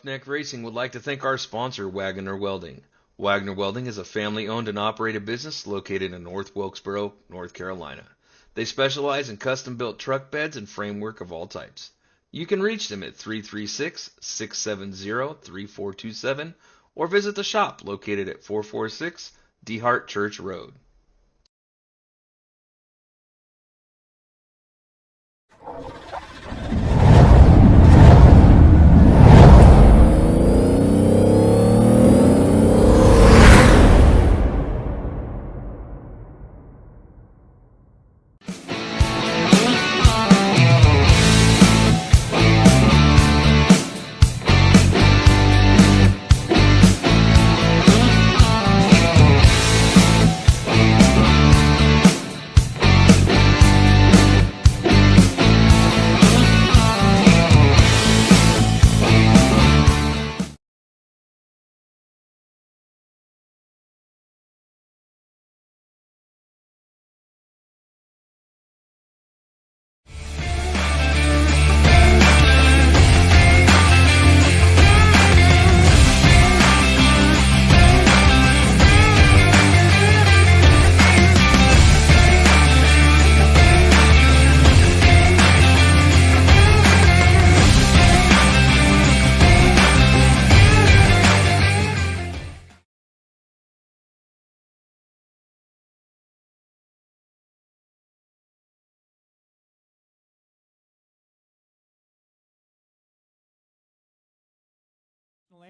Roughneck Racing would like to thank our sponsor, Wagoner Welding. Wagoner Welding is a family-owned and operated business located in North Wilkesboro, North Carolina. They specialize in custom-built truck beds and framework of all types. You can reach them at 336-670-3427 or visit the shop located at 446 DeHart Church Road.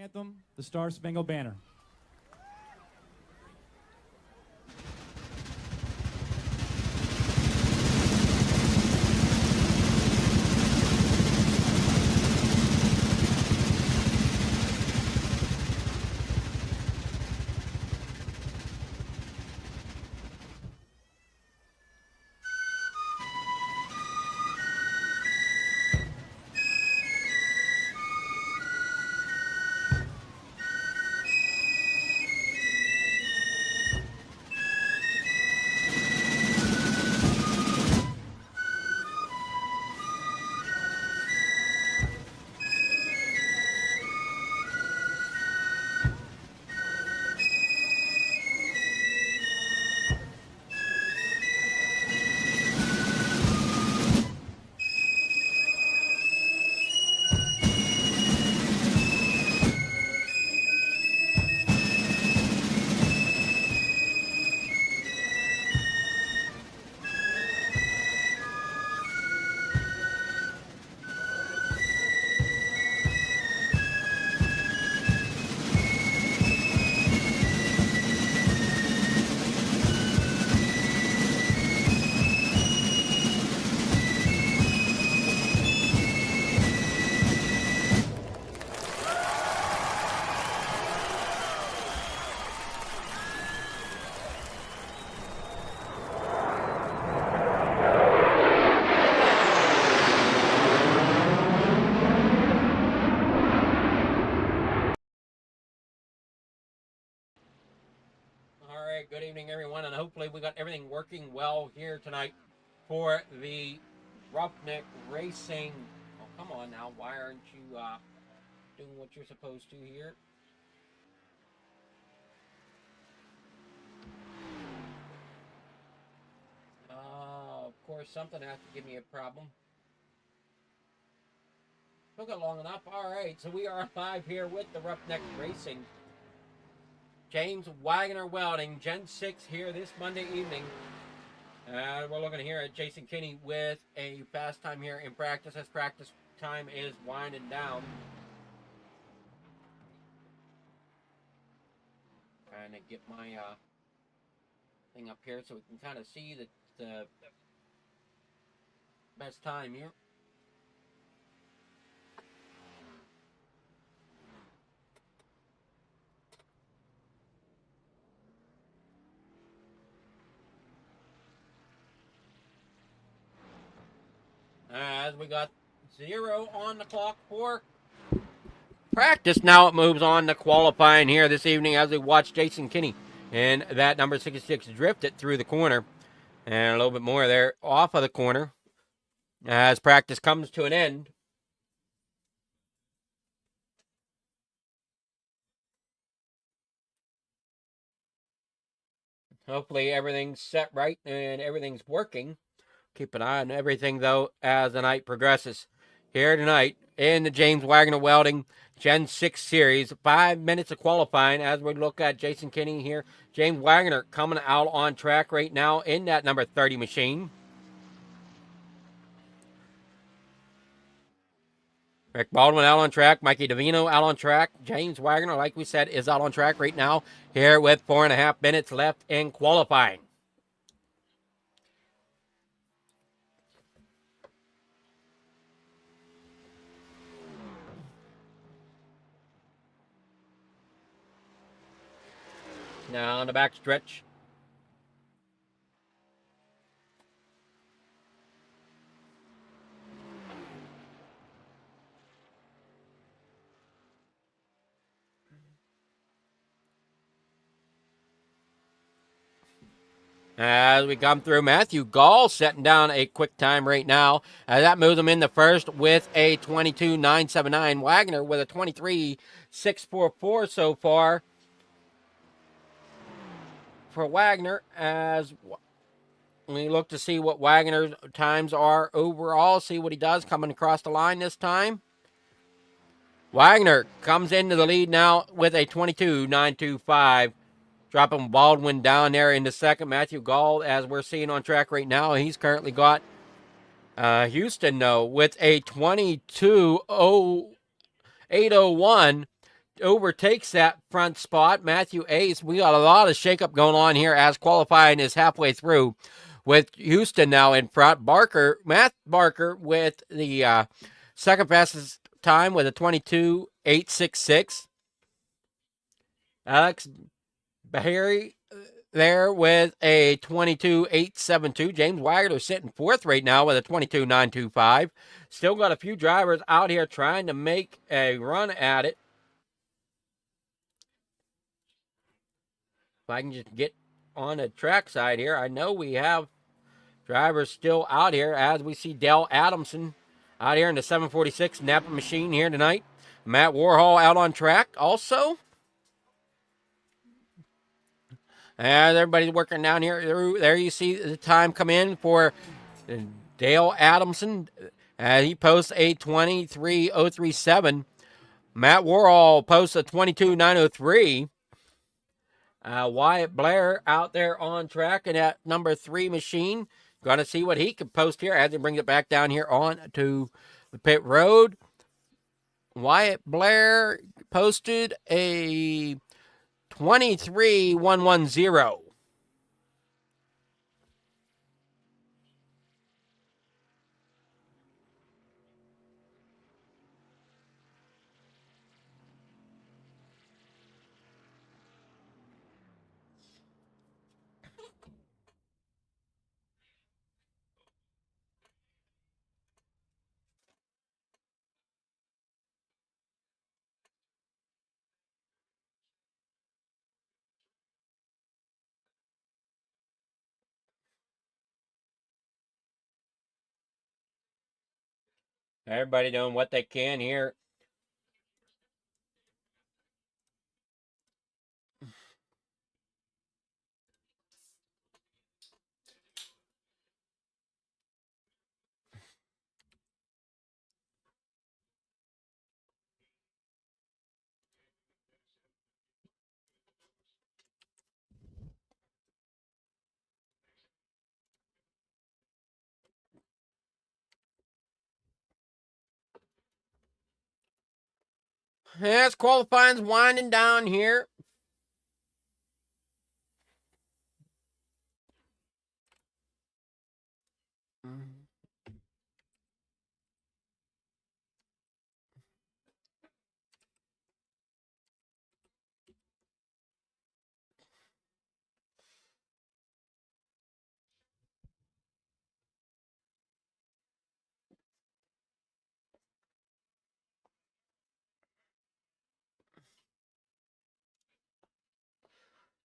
Anthem, the Star Spangled Banner. Good evening, everyone, and hopefully we got everything working well here tonight for the Roughneck Racing. Oh, come on now. Why aren't you doing what you're supposed to here? Of course, something has to give me a problem. Took it long enough. All right, so we are live here with the Roughneck Racing. James Wagoner Welding, Gen 6 here this Monday evening. We're looking here at Jason Kinney with a fast time here in practice as practice time is winding down. Trying to get my thing up here so we can kind of see the best time here. As we got 0 on the clock for practice. Now it moves on to qualifying here this evening as we watch Jason Kinney and that number 66 drift it through the corner. And a little bit more there off of the corner as practice comes to an end. Hopefully everything's set right and everything's working. Keep an eye on everything, though, as the night progresses. Here tonight in the James Wagoner Welding Gen 6 Series, 5 minutes of qualifying as we look at Jason Kinney here. James Wagoner coming out on track right now in that number 30 machine. Rick Baldwin out on track. Mikey Davino out on track. James Wagoner, like we said, is out on track right now here with 4.5 minutes left in qualifying. Now on the back stretch. As we come through, Matthew Gall setting down a quick time right now. That moves him in the first with a 22.979. Wagoner with a 23.644 so far for Wagoner. As we look to see what Wagoner's times are overall, see what he does coming across the line this time. Wagoner comes into the lead now with a 22.925. Dropping Baldwin down there in the second. Matthew Gall, as we're seeing on track right now, he's currently got Houston, though, with a 22.801. Overtakes that front spot. Matthew Ace, we got a lot of shakeup going on here as qualifying is halfway through with Houston now in front. Matt Barker with the second fastest time with a 22.866. Alex Bahari there with a 22.872. James Wagoner sitting fourth right now with a 22.925. Still got a few drivers out here trying to make a run at it. If I can just get on the track side here, I know we have drivers still out here as we see Dale Adamson out here in the 746 Napa machine here tonight. Matt Warhol out on track also. And everybody's working down here. There you see the time come in for Dale Adamson. He posts a 23.037. Matt Warhol posts a 22.903. Wyatt Blair out there on track in that number 3 machine. Going to see what he can post here as he brings it back down here on to the pit road. Wyatt Blair posted a 23.110. Everybody doing what they can here. As qualifying's winding down here. Mm-hmm.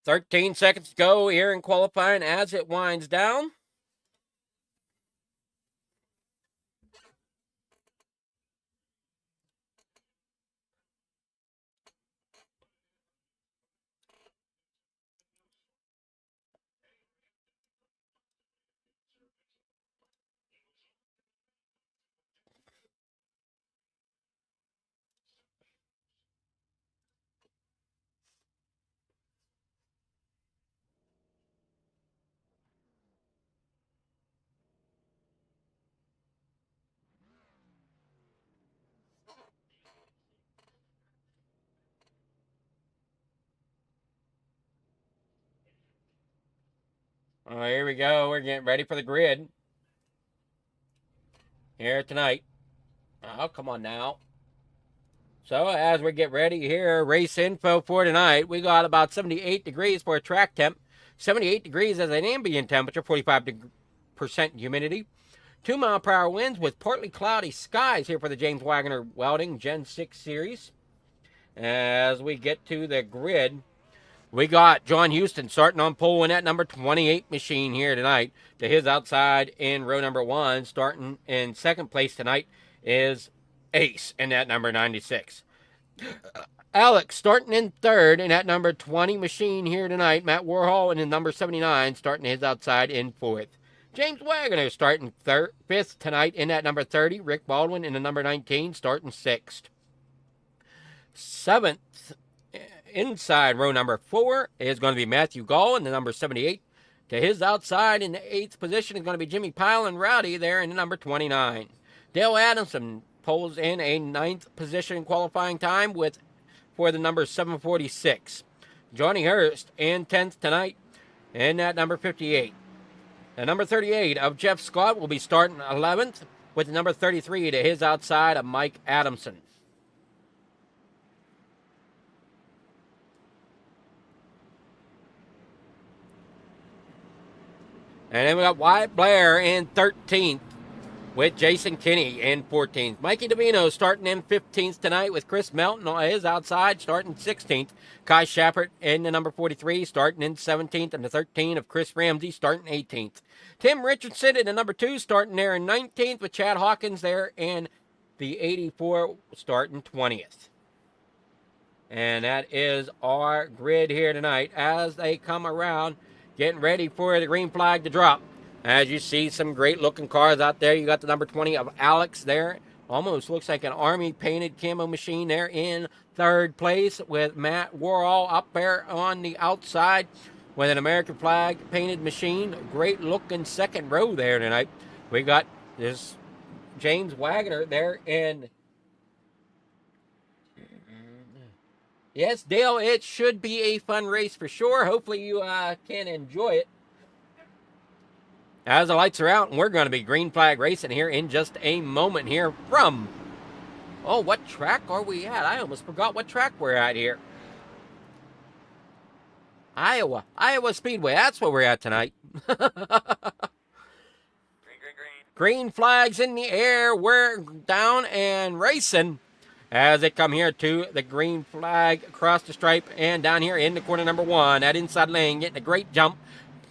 13 seconds to go here in qualifying as it winds down. Here we go. We're getting ready for the grid here tonight. Oh, come on now. So as we get ready here, race info for tonight, we got about 78 degrees for a track temp, 78 degrees as an ambient temperature, 45% humidity, 2-mile-per-hour winds with partly cloudy skies here for the James Wagoner Welding Gen 6 Series. As we get to the grid, we got John Houston starting on pole in that number 28 machine here tonight. To his outside in row number 1, starting in second place tonight is Ace in that number 96. Alex starting in third in that number 20 machine here tonight. Matt Warhol in the number 79 starting his outside in fourth. James Wagoner starting fifth tonight in that number 30. Rick Baldwin in the number 19 starting sixth. Seventh, inside row number 4 is going to be Matthew Gall in the number 78. To his outside in the 8th position is going to be Jimmy Pyle and Rowdy there in the number 29. Dale Adamson pulls in a 9th position qualifying time for the number 746. Johnny Hurst in 10th tonight in that number 58. The number 38 of Jeff Scott will be starting 11th with the number 33 to his outside of Mike Adamson. And then we got Wyatt Blair in 13th with Jason Kinney in 14th. Mikey Davino starting in 15th tonight with Chris Melton on his outside starting 16th. Kai Shappert in the number 43 starting in 17th, and the 13 of Chris Ramsey starting 18th. Tim Richardson in the number 2 starting there in 19th with Chad Hawkins there in the 84 starting 20th. And that is our grid here tonight as they come around getting ready for the green flag to drop. As you see, some great looking cars out there. You got the number 20 of Alex there. Almost looks like an army painted camo machine there in third place with Matt Warhol up there on the outside with an American flag painted machine. Great looking second row there tonight. We got this James Wagoner there in... Yes, Dale, it should be a fun race for sure. Hopefully you can enjoy it. As the lights are out, and we're going to be green flag racing here in just a moment here from... Oh, what track are we at? I almost forgot what track we're at here. Iowa Speedway. That's where we're at tonight. Green flags in the air. We're down and racing as they come here to the green flag across the stripe and down here in the corner number 1. That inside lane getting a great jump.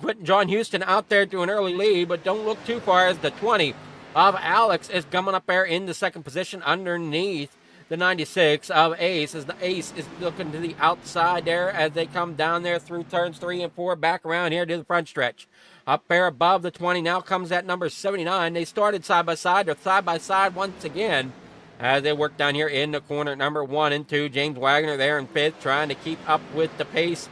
Putting John Houston out there to an early lead, but don't look too far as the 20 of Alex is coming up there in the second position underneath the 96 of Ace, as the Ace is looking to the outside there as they come down there through turns 3 and 4 back around here to the front stretch. Up there above the 20 now comes that number 79. They started side by side. They're side by side once again as they work down here in the corner number 1 and 2. James Wagoner there in 5th trying to keep up with the pace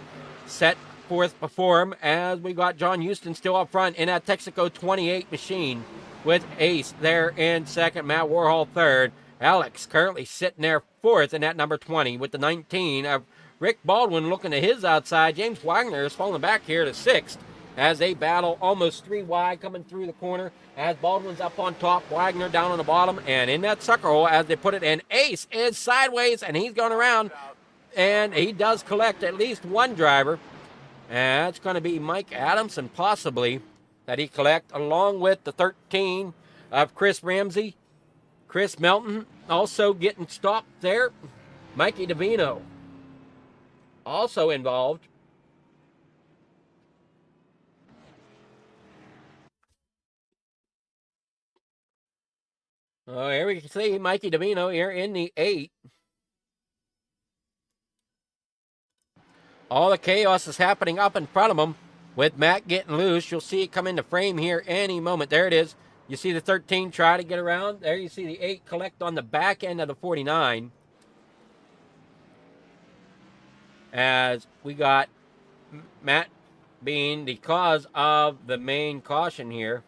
set forth before him as we got John Houston still up front in that Texaco 28 machine with Ace there in 2nd, Matt Warhol 3rd. Alex currently sitting there 4th in that number 20 with the 19 of Rick Baldwin looking to his outside. James Wagner is falling back here to 6th as they battle almost 3 wide coming through the corner as Baldwin's up on top, Wagner down on the bottom, and in that sucker hole as they put it in, Ace is sideways and he's going around, and he does collect at least one driver. And that's going to be Mike Adamson, possibly, that he collect, along with the 13 of Chris Ramsey. Chris Melton also getting stopped there. Mikey Davino also involved. Oh, here we can see Mikey Davino here in the 8. All the chaos is happening up in front of him with Matt getting loose. You'll see it come into frame here any moment. There it is. You see the 13 try to get around. There you see the 8 collect on the back end of the 49. As we got Matt being the cause of the main caution here.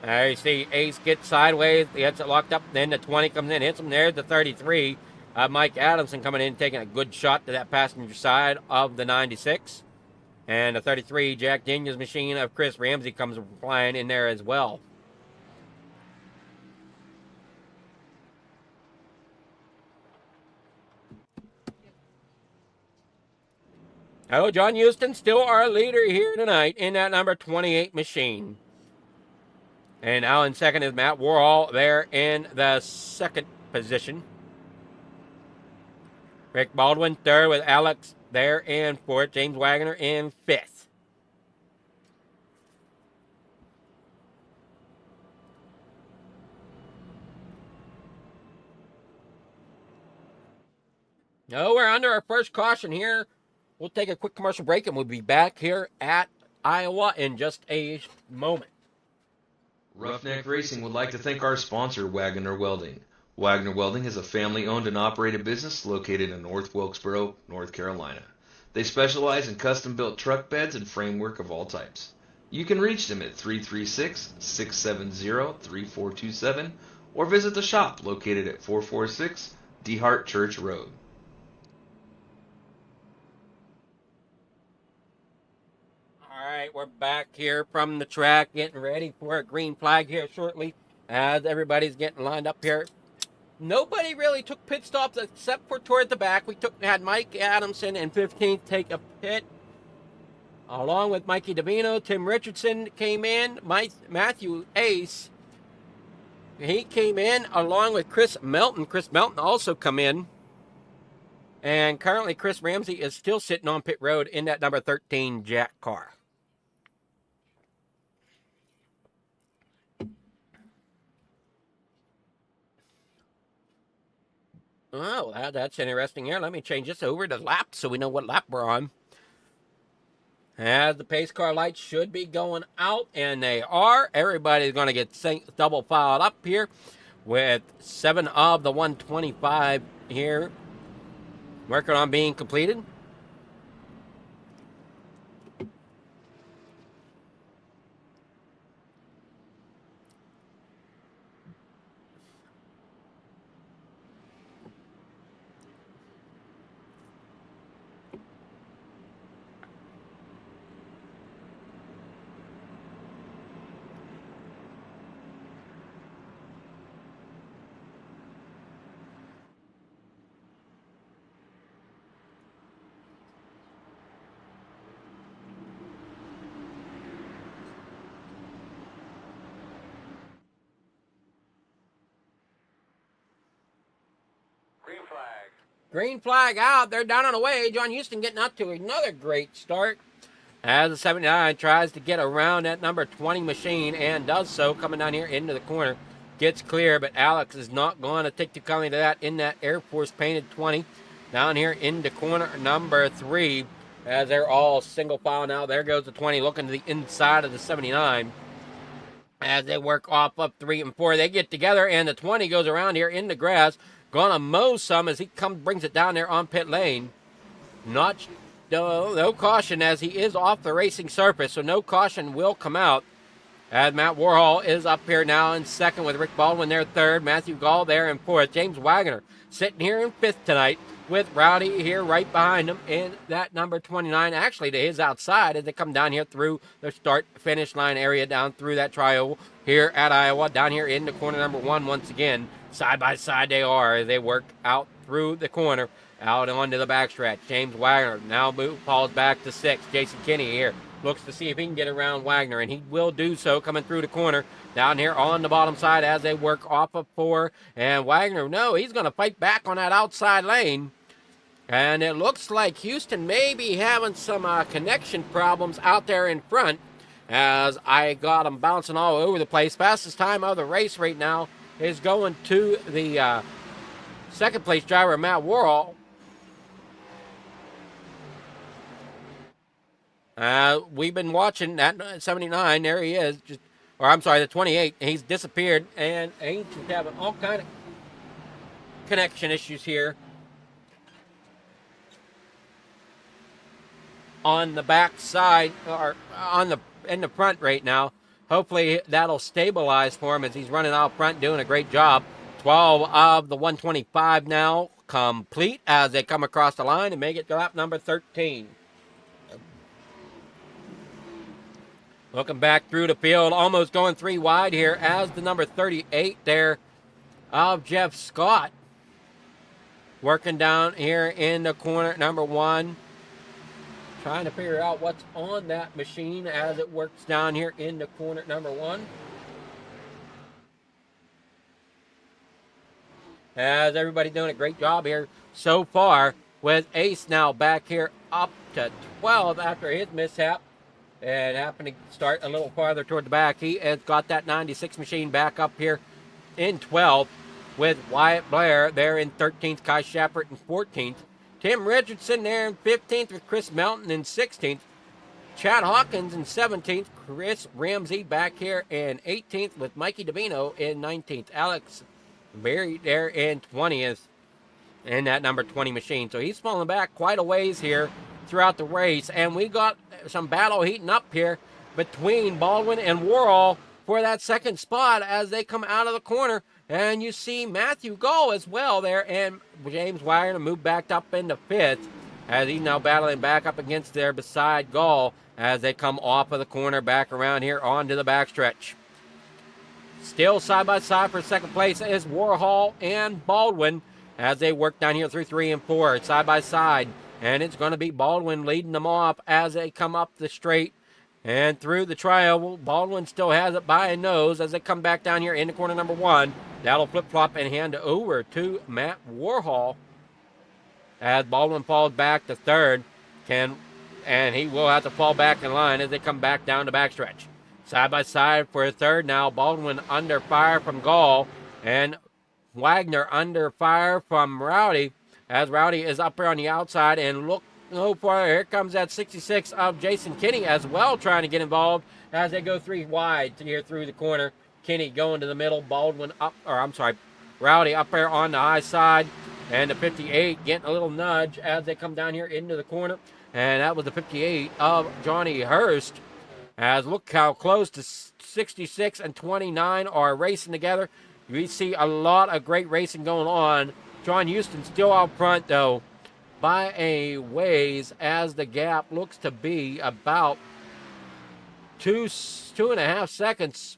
You see Ace get sideways, he gets it locked up, then the 20 comes in, hits him. There's the 33. Mike Adamson coming in, taking a good shot to that passenger side of the 96. And the 33, Jack Daniels machine of Chris Ramsey comes flying in there as well. Oh, John Houston, still our leader here tonight in that number 28 machine. And now in second is Matt Warhol there in the second position. Rick Baldwin third with Alex there in fourth. James Wagoner in fifth. No, we're under our first caution here. We'll take a quick commercial break and we'll be back here at Iowa in just a moment. Roughneck Racing would like to thank our sponsor, Wagoner Welding. Wagoner Welding is a family-owned and operated business located in North Wilkesboro, North Carolina. They specialize in custom-built truck beds and framework of all types. You can reach them at 336-670-3427 or visit the shop located at 446 DeHart Church Road. All right, we're back here from the track, getting ready for a green flag here shortly as everybody's getting lined up here. Nobody really took pit stops except for toward the back. We had Mike Adamson in 15th take a pit, along with Mikey Davino. Tim Richardson came in. Matthew Ace, he came in along with Chris Melton. Chris Melton also come in. And currently Chris Ramsey is still sitting on pit road in that number 13 Jack car. Oh, that's interesting here. Let me change this over to lap so we know what lap we're on. As the pace car lights should be going out, and they are. Everybody's going to get double filed up here with 7 of the 125 here working on being completed. Green flag out. They're down and away. John Houston getting out to another great start as the 79 tries to get around that number 20 machine and does so, coming down here into the corner. Gets clear, but Alex is not going to take too kindly to that in that Air Force painted 20. Down here into corner number 3 as they're all single file now. There goes the 20 looking to the inside of the 79. As they work off up 3 and 4, they get together and the 20 goes around here in the grass. Gonna mow some as he brings it down there on pit lane. No caution as he is off the racing surface, so no caution will come out. As Matt Warhol is up here now in second with Rick Baldwin there third, Matthew Gall there in fourth, James Wagoner sitting here in fifth tonight with Rowdy here right behind him in that number 29, actually to his outside as they come down here through the start-finish line area down through that trioval here at Iowa, down here into corner number 1 once again. Side by side they are as they work out through the corner, out onto the backstretch. James Wagoner now falls back to 6. Jason Kinney here looks to see if he can get around Wagoner, and he will do so coming through the corner down here on the bottom side as they work off of 4. And Wagoner, no, he's going to fight back on that outside lane. And it looks like Houston may be having some connection problems out there in front as I got them bouncing all over the place. Fastest time of the race right now is going to the second place driver, Matt Warhol. We've been watching that 79. There he is. The 28. He's disappeared, and Ancient's having all kind of connection issues here on the back side, or in the front right now. hopefully that'll stabilize for him as he's running out front, doing a great job. 12 of the 125 now complete as they come across the line and make it to lap number 13. Looking back through the field, almost going 3 wide here as the number 38 there of Jeff Scott. Working down here in the corner number 1. Trying to figure out what's on that machine as it works down here in the corner number 1. As everybody doing a great job here so far, with Ace now back here up to 12 after his mishap. And happened to start a little farther toward the back. He has got that 96 machine back up here in 12th with Wyatt Blair there in 13th, Kai Shappert in 14th. Tim Richardson there in 15th with Chris Melton in 16th. Chad Hawkins in 17th. Chris Ramsey back here in 18th with Mikey Davino in 19th. Alex Berry there in 20th in that number 20 machine. So he's falling back quite a ways here throughout the race, and we got some battle heating up here between Baldwin and Warhol for that second spot as they come out of the corner. And you see Matthew Gull as well there, and James Wagoner moved back up into 5th as he's now battling back up against there beside Gull as they come off of the corner back around here onto the backstretch. Still side by side for second place is Warhol and Baldwin as they work down here through 3 and 4 side by side. And it's going to be Baldwin leading them off as they come up the straight and through the trial. Baldwin still has it by a nose as they come back down here into corner number 1. That'll flip-flop and hand over to Matt Warhol as Baldwin falls back to 3rd. And he will have to fall back in line as they come back down the backstretch. Side by side for 3rd now. Baldwin under fire from Gall and Wagner under fire from Rowdy. As Rowdy is up there on the outside, and look for here comes that 66 of Jason Kinney as well, trying to get involved as they go 3 wide here through the corner. Kinney going to the middle, Rowdy up there on the high side, and the 58 getting a little nudge as they come down here into the corner, and that was the 58 of Johnny Hurst. As look how close to 66 and 29 are racing together. We see a lot of great racing going on. John Houston still out front, though, by a ways, as the gap looks to be about 2.5 seconds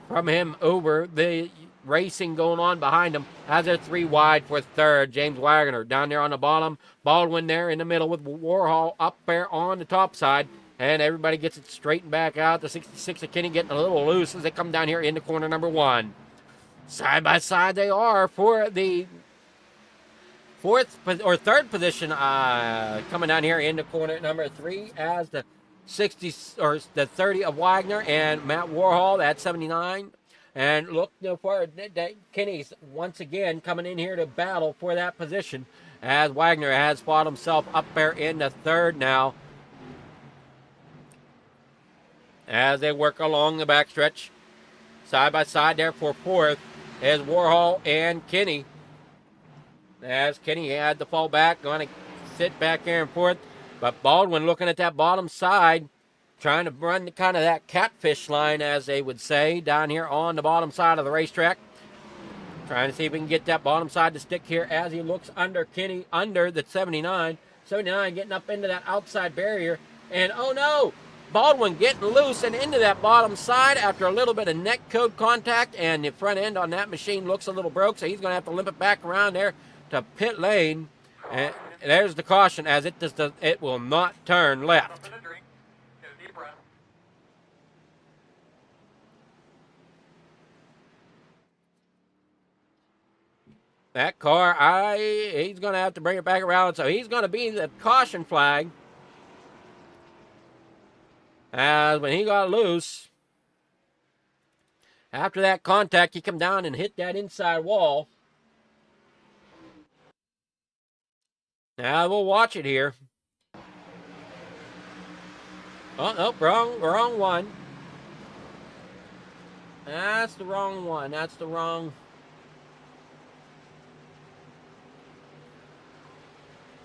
from him over the racing going on behind him as they're 3 wide for 3rd. James Wagoner down there on the bottom. Baldwin there in the middle with Warhol up there on the top side. And everybody gets it straightened back out. The 66 of Kinney getting a little loose as they come down here into corner number 1. Side by side they are for the 3rd position coming down here into corner number 3 as the 30 of Wagner and Matt Warhol at 79. And look for Kinney's once again coming in here to battle for that position as Wagner has fought himself up there into 3rd now as they work along the backstretch. Side by side there for 4th is Warhol and Kinney. As Kinney had to fall back, going to sit back there and 4th. But Baldwin looking at that bottom side, trying to run kind of that catfish line, as they would say, down here on the bottom side of the racetrack. Trying to see if we can get that bottom side to stick here as he looks under Kinney, under the 79. 79 getting up into that outside barrier. And oh no! Baldwin getting loose and into that bottom side after a little bit of neck code contact, and the front end on that machine looks a little broke, so he's going to have to limp it back around there to pit lane. And there's the caution as it will not turn left. That car, he's going to have to bring it back around, so he's going to be the caution flag. As when he got loose, after that contact, he come down and hit that inside wall. Now we'll watch it here. Oh, nope, wrong one. That's the wrong one. That's the wrong.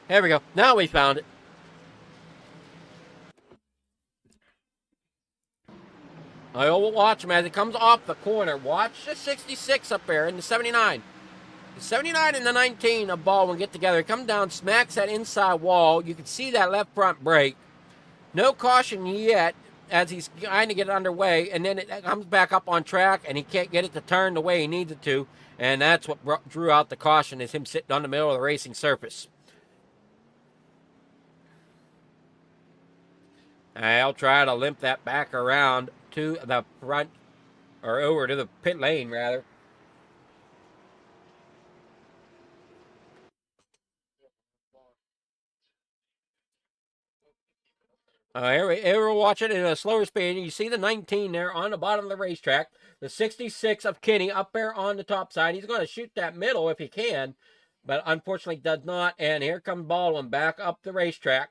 There we go. Now we found it. I'll watch him as he comes off the corner. Watch the 66 up there and the 79. The 79 and the 19 of Baldwin get together. He comes down, smacks that inside wall. You can see that left front brake. No caution yet as he's trying to get it underway, and then it comes back up on track, and he can't get it to turn the way he needs it to, and that's what drew out the caution, is him sitting on the middle of the racing surface. I'll try to limp that back around to the front, or over to the pit lane, rather. Here we're watching it at a slower speed. You see the 19 there on the bottom of the racetrack. The 66 of Kenny up there on the top side. He's going to shoot that middle if he can, but unfortunately does not. And here comes Baldwin back up the racetrack.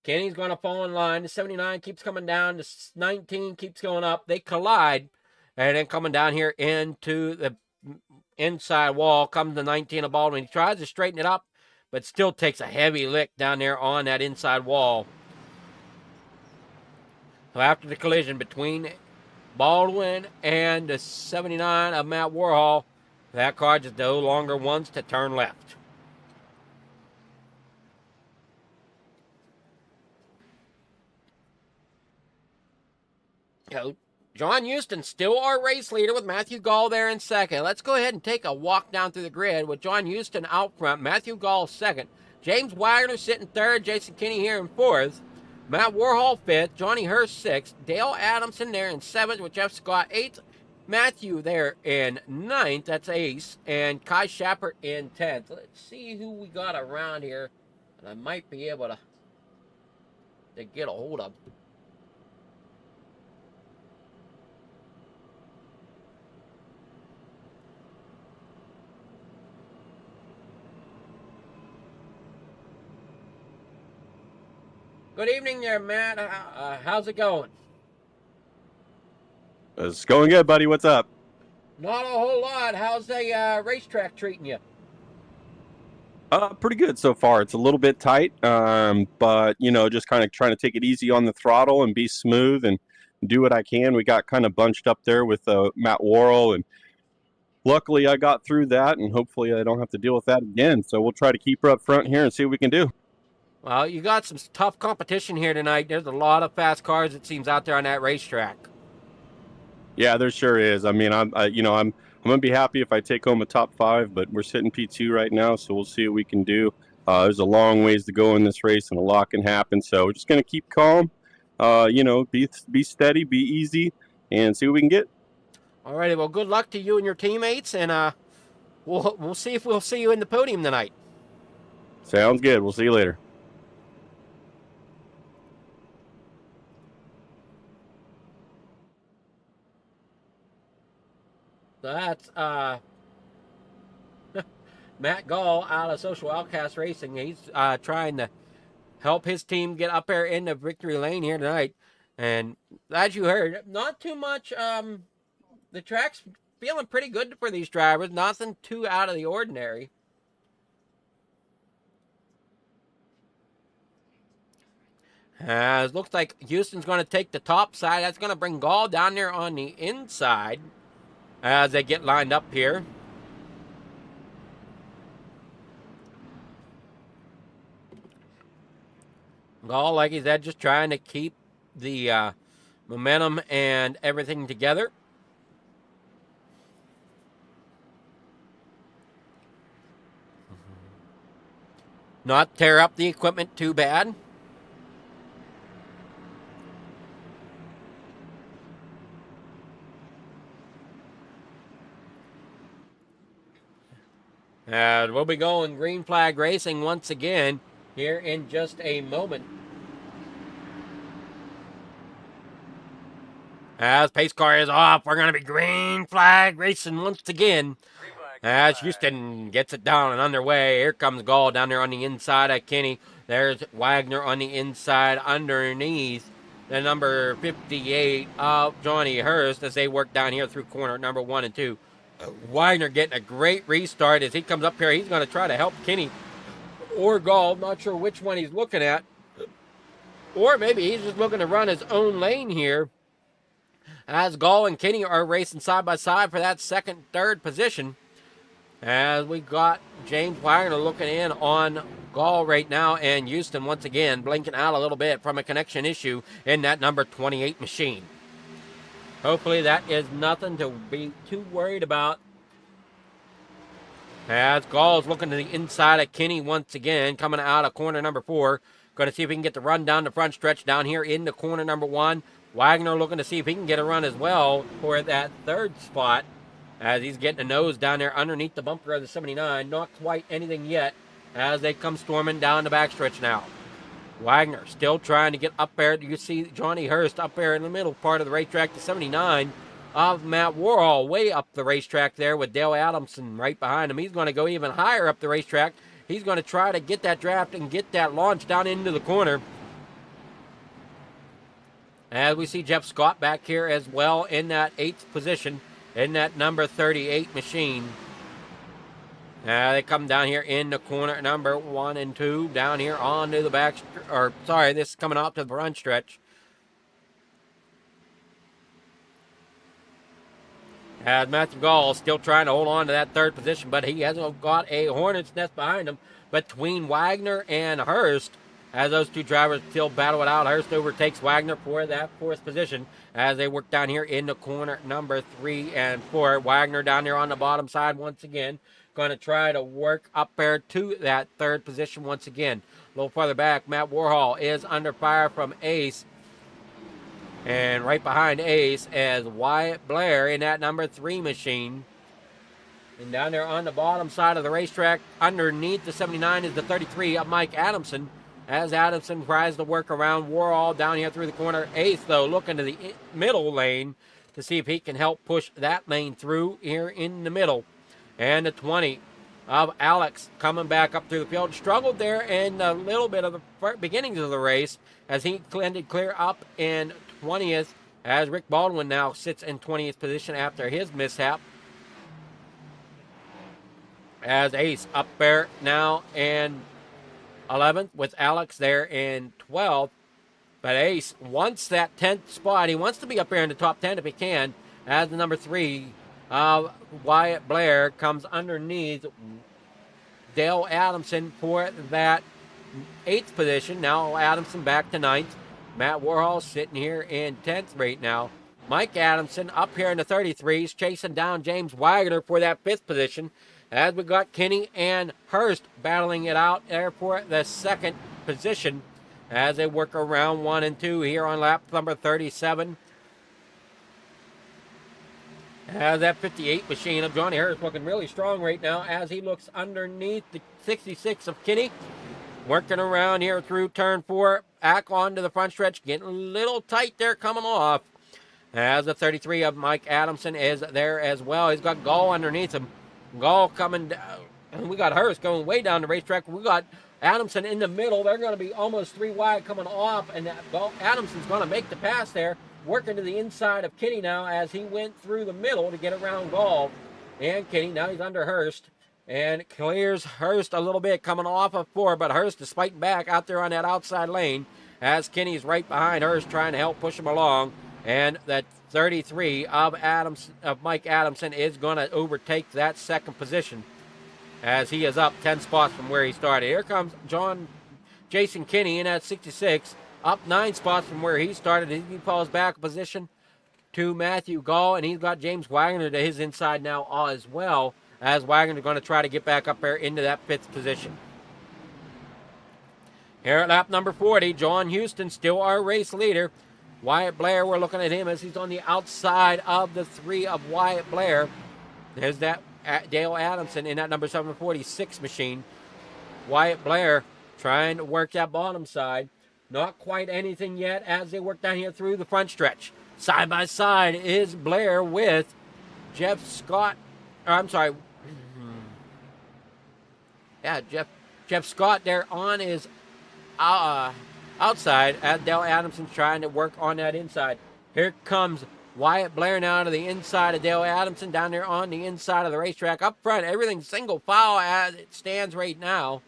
Kenny's going to fall in line. The 79 keeps coming down. The 19 keeps going up. They collide. And then coming down here into the inside wall comes the 19 of Baldwin. He tries to straighten it up, but still takes a heavy lick down there on that inside wall. So after the collision between Baldwin and the 79 of Matt Warhol, that car just no longer wants to turn left. So John Houston still our race leader with Matthew Gall there in second. Let's go ahead and take a walk down through the grid with John Houston out front, Matthew Gall second, James Wagoner sitting third, Jason Kinney here in fourth, Matt Warhol fifth, Johnny Hurst sixth, Dale Adamson there in seventh with Jeff Scott eighth, Matthew there in ninth, that's ace, and Kai Shappert in 10th. Let's see who we got around here, and I might be able to get a hold of. Good evening there, Matt. How's it going? It's going good, buddy. What's up? Not a whole lot. How's the racetrack treating you? Pretty good so far. It's a little bit tight, but just kind of trying to take it easy on the throttle and be smooth and do what I can. We got kind of bunched up there with Matt Worrell, and luckily I got through that, and hopefully I don't have to deal with that again. So we'll try to keep her up front here and see what we can do. Well, you got some tough competition here tonight. There's a lot of fast cars, it seems, out there on that racetrack. Yeah, there sure is. I mean, I'm gonna be happy if I take home a top 5, but we're sitting P2 right now, so we'll see what we can do. There's a long ways to go in this race, and a lot can happen. So we're just gonna keep calm, be steady, be easy, and see what we can get. All righty. Well, good luck to you and your teammates, and we'll see if we'll see you in the podium tonight. Sounds good. We'll see you later. So that's Matt Gall out of Social Outcast Racing. He's trying to help his team get up there in the victory lane here tonight. And as you heard, not too much. The track's feeling pretty good for these drivers. Nothing too out of the ordinary. It looks like Houston's going to take the top side. That's going to bring Gall down there on the inside as they get lined up here. Gall, like he said, just trying to keep the momentum and everything together. Not tear up the equipment too bad. And we'll be going green flag racing once again here in just a moment. As pace car is off, we're going to be green flag racing once again. As Houston gets it down and underway. Here comes Gall down there on the inside of Kenny. There's Wagner on the inside underneath the number 58 of Johnny Hurst as they work down here through corner number 1 and 2. Wagner getting a great restart as he comes up here. He's going to try to help Kenny or Gall. Not sure which one he's looking at. Or maybe he's just looking to run his own lane here, as Gall and Kinney are racing side by side for that second, third position. As we got James Wagoner looking in on Gall right now, and Houston once again blinking out a little bit from a connection issue in that number 28 machine. Hopefully that is nothing to be too worried about. As Gall is looking to the inside of Kinney once again, coming out of corner number 4. Going to see if he can get the run down the front stretch down here into corner number 1. Wagoner looking to see if he can get a run as well for that third spot, as he's getting a nose down there underneath the bumper of the 79. Not quite anything yet as they come storming down the backstretch now. Wagoner still trying to get up there. You see Johnny Hurst up there in the middle part of the racetrack, the 79 of Matt Warhol, way up the racetrack there with Dale Adamson right behind him. He's going to go even higher up the racetrack. He's going to try to get that draft and get that launch down into the corner. As we see Jeff Scott back here as well in that 8th position in that number 38 machine. They come down here in the corner number 1 and 2 down here onto the back, this is coming out to the front stretch. As Matthew Gall still trying to hold on to that third position, but he hasn't got a hornet's nest behind him between Wagoner and Hurst. As those two drivers still battle it out, Hurst overtakes Wagoner for that 4th position as they work down here in the corner number 3 and 4. Wagoner down there on the bottom side once again. Going to try to work up there to that 3rd position once again. A little farther back, Matt Warhol is under fire from Ace. And right behind Ace is Wyatt Blair in that number 3 machine. And down there on the bottom side of the racetrack, underneath the 79 is the 33 of Mike Adamson. As Adamson tries to work around Warhol down here through the corner. Ace, though, looking to the middle lane to see if he can help push that lane through here in the middle. And the 20 of Alex coming back up through the field. Struggled there in a little bit of the beginnings of the race as he ended clear up in 20th, as Rick Baldwin now sits in 20th position after his mishap. As Ace up there now in 11th with Alex there in 12th. But Ace wants that 10th spot. He wants to be up there in the top 10 if he can, as the number 3 Wyatt Blair comes underneath Dale Adamson for that 8th position. Now Adamson back to 9th. Matt Warhol sitting here in 10th right now. Mike Adamson up here in the 33s, chasing down James Wagoner for that 5th position. As we got Kinney and Hurst battling it out there for the 2nd position as they work around 1 and 2 here on lap number 37. As that 58 machine of Johnny Hurst looking really strong right now as he looks underneath the 66 of Kinney. Working around here through turn 4, back onto the front stretch, getting a little tight there coming off. As the 33 of Mike Adamson is there as well. He's got Gall underneath him. Gall coming down. We got Hurst going way down the racetrack. We got Adamson in the middle. They're going to be almost 3 wide coming off, and Adamson's going to make the pass there. Working to the inside of Kinney now as he went through the middle to get around Gall. And Kinney, now he's under Hurst. And clears Hurst a little bit coming off of 4, but Hurst is fighting back out there on that outside lane as Kinney's right behind Hurst trying to help push him along. And that 33 of Mike Adamson is going to overtake that 2nd position as he is up 10 spots from where he started. Here comes Jason Kinney in at 66, up 9 spots from where he started. He falls back a position to Matthew Gall, and he's got James Wagoner to his inside now as well, as Wagoner going to try to get back up there into that 5th position. Here at lap number 40, John Houston, still our race leader. Wyatt Blair, we're looking at him as he's on the outside of the 3 of Wyatt Blair. There's that Dale Adamson in that number 746 machine. Wyatt Blair trying to work that bottom side. Not quite anything yet as they work down here through the front stretch. Side by side is Blair with Jeff Scott. Jeff Scott there on his outside as Dale Adamson's trying to work on that inside. Here comes Wyatt Blair now to the inside of Dale Adamson down there on the inside of the racetrack. Up front, everything's single file as it stands right now,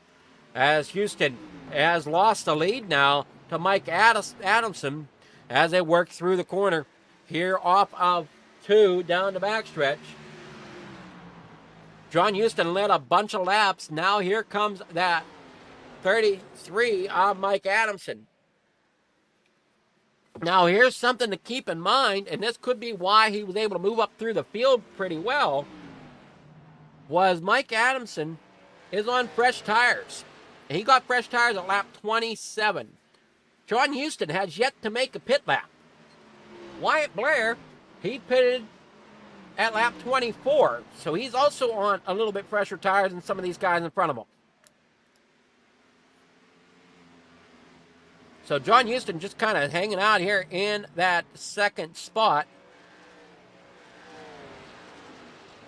as Houston has lost the lead now to Mike Adamson as they work through the corner here off of 2 down the backstretch. John Houston led a bunch of laps. Now here comes that 33 of Mike Adamson. Now here's something to keep in mind, and this could be why he was able to move up through the field pretty well, was Mike Adamson is on fresh tires. He got fresh tires at lap 27. John Houston has yet to make a pit lap. Wyatt Blair, he pitted at lap 24, so he's also on a little bit fresher tires than some of these guys in front of him. So John Houston just kind of hanging out here in that second spot.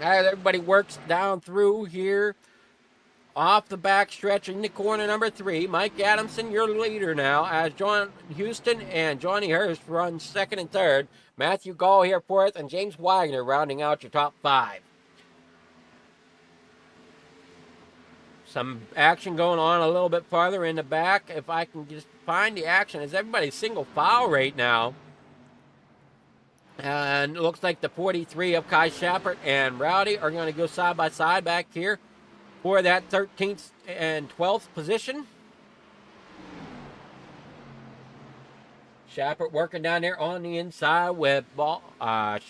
As everybody works down through here off the back stretch into corner number 3. Mike Adamson, your leader now, as John Houston and Johnny Hurst run second and third. Matthew Gall here fourth, and James Wagoner rounding out your top 5. Some action going on a little bit farther in the back. If I can just find the action, as everybody's single file right now. And it looks like the 43 of Kai Shappert and Rowdy are going to go side by side back here for that 13th and 12th position. Shappert working down there on the inside with Shappert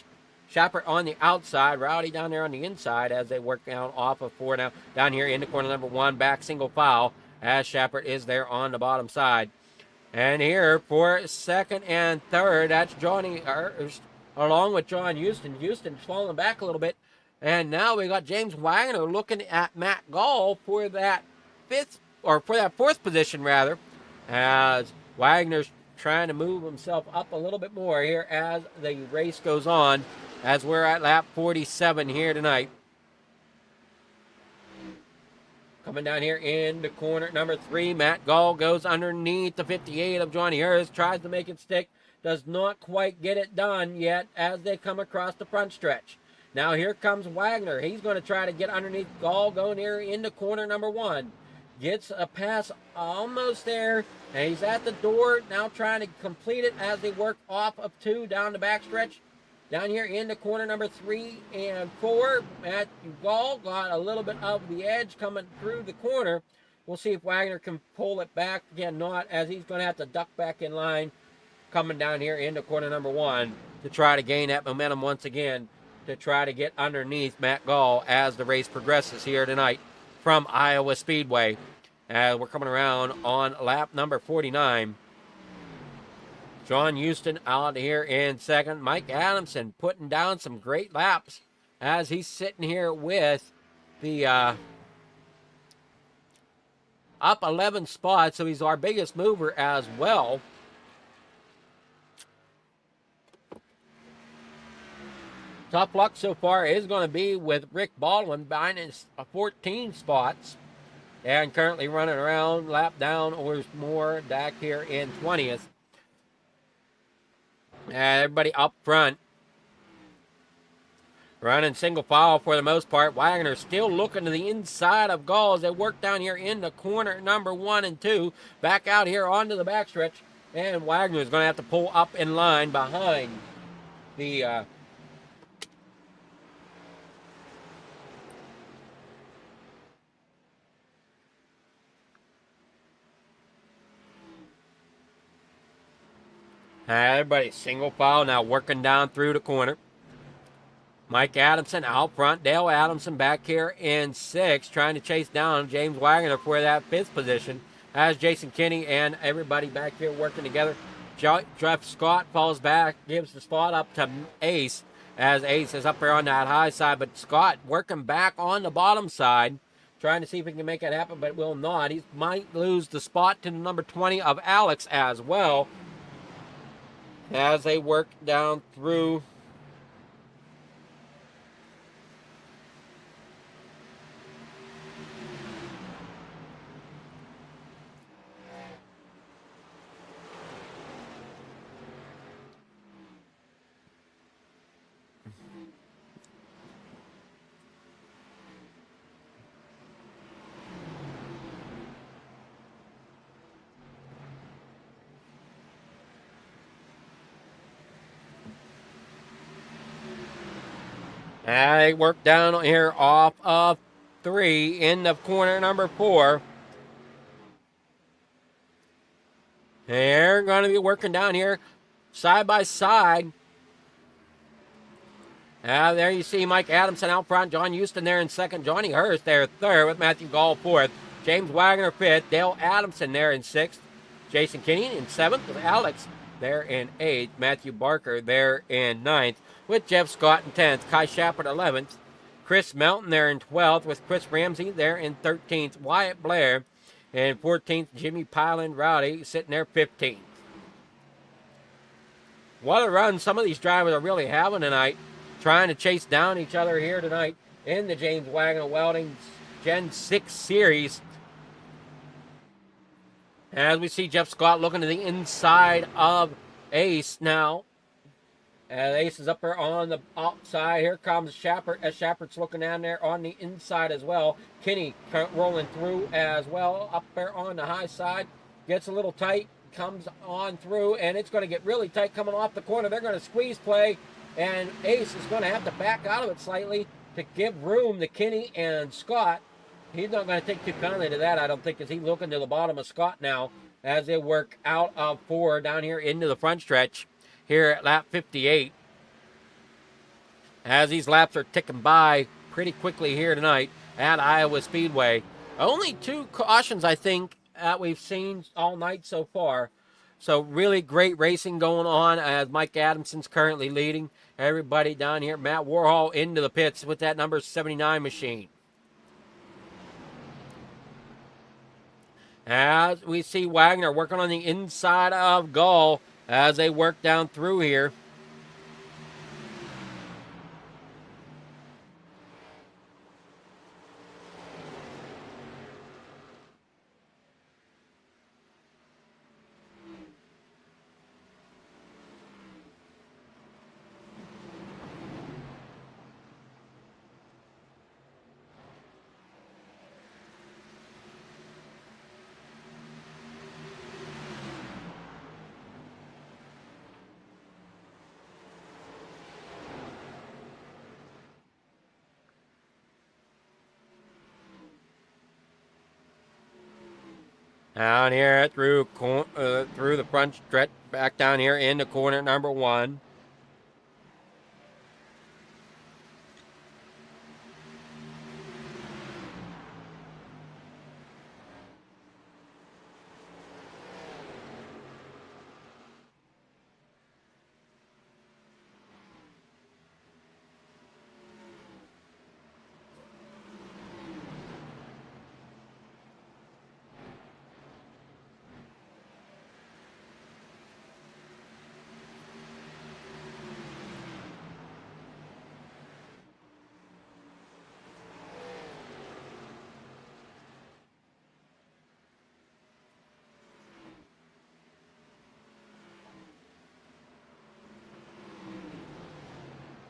on the outside, Rowdy down there on the inside as they work down off of 4 now. Down here into corner number 1, back single file as Shappert is there on the bottom side. And here for second and third, that's Johnny Hurst along with John Houston. Houston's falling back a little bit. And now we got James Wagoner looking at Matt Gall for that 4th position rather, as Wagner's trying to move himself up a little bit more here as the race goes on, as we're at lap 47 here tonight. Coming down here into corner number 3, Matt Gall goes underneath the 58 of Johnny Hurst, tries to make it stick, does not quite get it done yet as they come across the front stretch. Now here comes Wagoner. He's going to try to get underneath Gall going here into corner number 1. Gets a pass almost there, and he's at the door now trying to complete it as they work off of 2 down the backstretch. Down here into corner number 3 and 4, Matthew Gall got a little bit of the edge coming through the corner. We'll see if Wagoner can pull it back. Again, not, as he's going to have to duck back in line coming down here into corner number 1 to try to gain that momentum once again, to try to get underneath Matt Gall as the race progresses here tonight from Iowa Speedway. We're coming around on lap number 49. John Houston out here in second. Mike Adamson putting down some great laps as he's sitting here with the up 11 spots, so he's our biggest mover as well. Tough luck so far is going to be with Rick Baldwin behind his 14 spots and currently running around lap down or more back here in 20th. Everybody up front running single file for the most part. Wagoner still looking to the inside of Gall as they work down here into corner number 1 and 2. Back out here onto the backstretch, and Wagoner is going to have to pull up in line behind the everybody single file now working down through the corner. Mike Adamson out front. Dale Adamson back here in 6th, trying to chase down James Wagoner for that 5th position. As Jason Kinney and everybody back here working together. Jeff Scott falls back, gives the spot up to Ace, as Ace is up there on that high side. But Scott working back on the bottom side, trying to see if he can make it happen, but will not. He might lose the spot to number 20 of Alex as well, as they work down through And they work down here off of 3 into corner number 4. They're going to be working down here side by side. There you see Mike Adamson out front, John Houston there in second, Johnny Hurst there third with Matthew Gall fourth, James Wagoner fifth, Dale Adamson there in sixth, Jason Kinney in seventh with Alex there in eighth, Matthew Barker there in ninth with Jeff Scott in 10th, Kai Shepard 11th, Chris Melton there in 12th with Chris Ramsey there in 13th, Wyatt Blair in 14th, Jimmy Pyland Rowdy sitting there 15th. What a run some of these drivers are really having tonight, trying to chase down each other here tonight in the James Wagoner Welding Gen 6 Series. As we see Jeff Scott looking to the inside of Ace now. And Ace is up there on the outside. Here comes Shepard, as Shepard's looking down there on the inside as well. Kinney rolling through as well, up there on the high side. Gets a little tight, comes on through, and it's going to get really tight coming off the corner. They're going to squeeze play, and Ace is going to have to back out of it slightly to give room to Kinney and Scott. He's not going to take too kindly to that, I don't think, as he's looking to the bottom of Scott now as they work out of 4 down here into the front stretch here at lap 58. As these laps are ticking by pretty quickly here tonight at Iowa Speedway. Only 2 cautions, I think, that we've seen all night so far. So really great racing going on as Mike Adamson's currently leading. Everybody down here. Matt Warhol into the pits with that number 79 machine. As we see Wagoner working on the inside of Gall as they work down through here. Down here through the front stretch, back down here into corner number 1.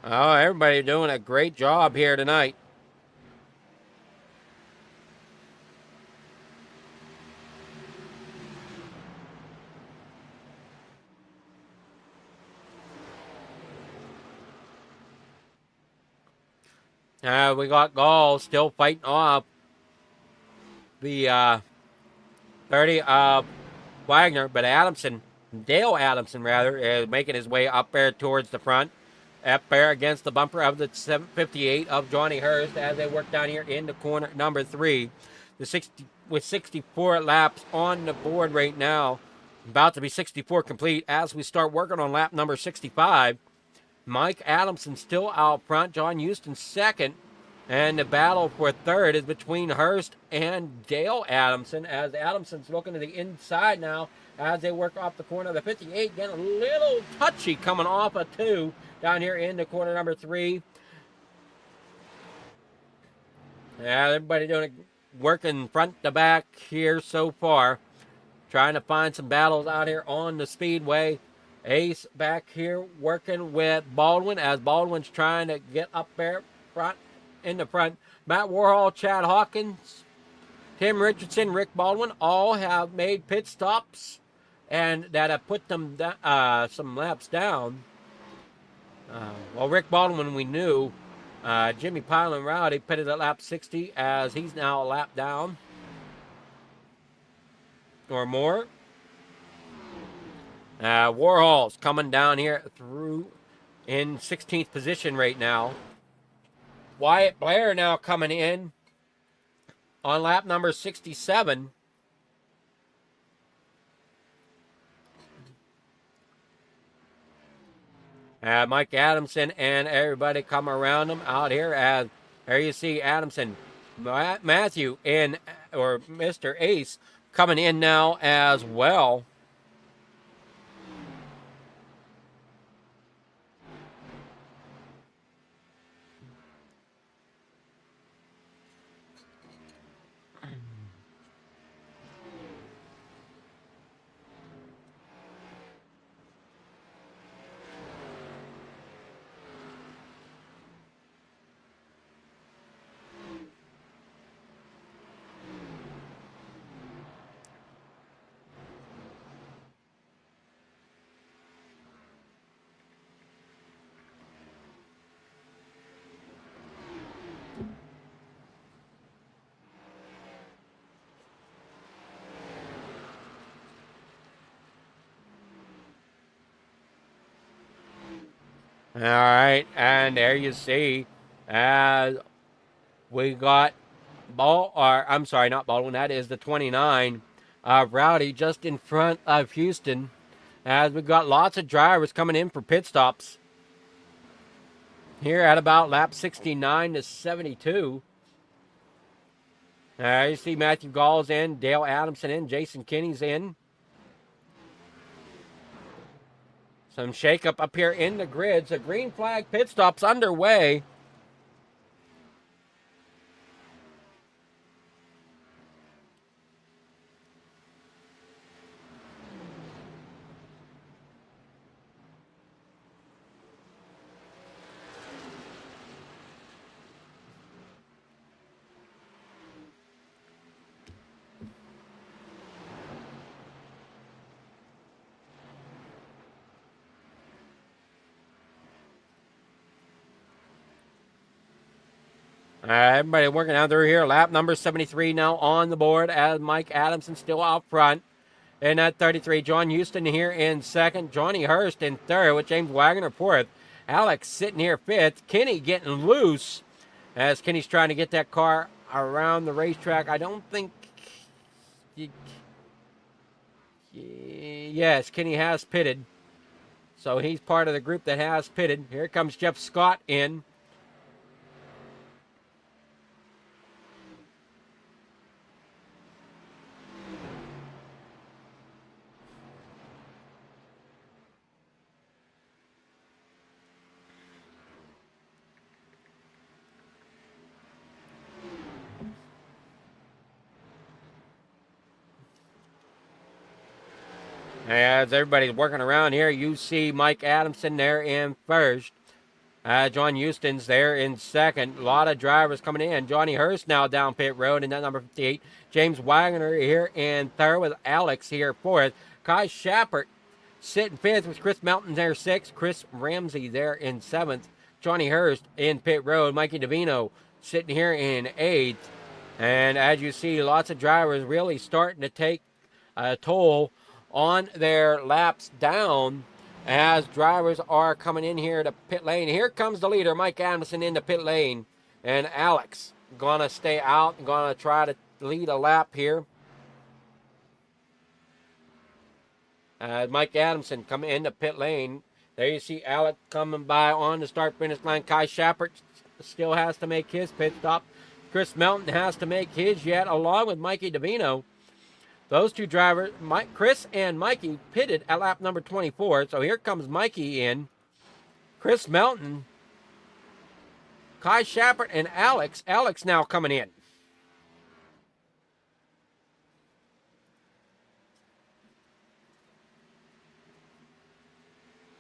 Oh, everybody doing a great job here tonight. We got Gall still fighting off the 30 of Wagner, but Dale Adamson rather, is making his way up there towards the front. Up there against the bumper of the 758 of Johnny Hurst as they work down here into corner number 3. With 64 laps on the board right now, about to be 64 complete as we start working on lap number 65. Mike Adamson still out front, John Houston second, and the battle for third is between Hurst and Dale Adamson as Adamson's looking to the inside now as they work off the corner of the 58, getting a little touchy coming off of 2 down here into corner number 3. Yeah, everybody working front to back here so far, trying to find some battles out here on the speedway. Ace back here working with Baldwin as Baldwin's trying to get up there in the front. Matt Warhol, Chad Hawkins, Tim Richardson, Rick Baldwin all have made pit stops and that have put them some laps down. Well, Rick Baldwin we knew Jimmy Pyle and Rowdy pitted at lap 60 as he's now a lap down or more. Warhol's coming down here through in 16th position right now. Wyatt Blair now coming in on lap number 67. Mike Adamson and everybody come around him out here. As there you see Adamson, Matthew in, or Mr. Ace coming in now as well. All right, and there you see, as we got not Baldwin, that is the 29, Rowdy just in front of Houston, as we've got lots of drivers coming in for pit stops here at about lap 69 to 72. You see Matthew Gall's in, Dale Adamson in, Jason Kinney's in. Some shakeup up here in the grids. A green flag pit stop's underway. Everybody working out through here. Lap number 73 now on the board as Mike Adamson still out front. In at 33, John Houston here in second. Johnny Hurst in third with James Wagoner fourth. Alex sitting here fifth. Kenny getting loose as Kenny's trying to get that car around the racetrack. I don't think... Yes, Kenny has pitted. So he's part of the group that has pitted. Here comes Jeff Scott in. As everybody's working around here, you see Mike Adamson there in first. John Houston's there in second. A lot of drivers coming in. Johnny Hurst now down pit road in that number 58. James Wagoner here in third with Alex here fourth. Kai Shappert sitting fifth with Chris Melton there sixth. Chris Ramsey there in seventh. Johnny Hurst in pit road. Mikey DeVino sitting here in eighth. And as you see, lots of drivers really starting to take a toll on their laps down as drivers are coming in here to pit lane. Here comes the leader, Mike Adamson, into pit lane. And Alex gonna stay out and gonna try to lead a lap here. Mike Adamson coming into pit lane. There you see Alex coming by on the start-finish line. Kai Shappert still has to make his pit stop. Chris Melton has to make his yet, along with Mikey DeVino. Those two drivers, Chris and Mikey, pitted at lap number 24. So here comes Mikey in. Chris Melton, Kai Shappert, and Alex. Alex now coming in.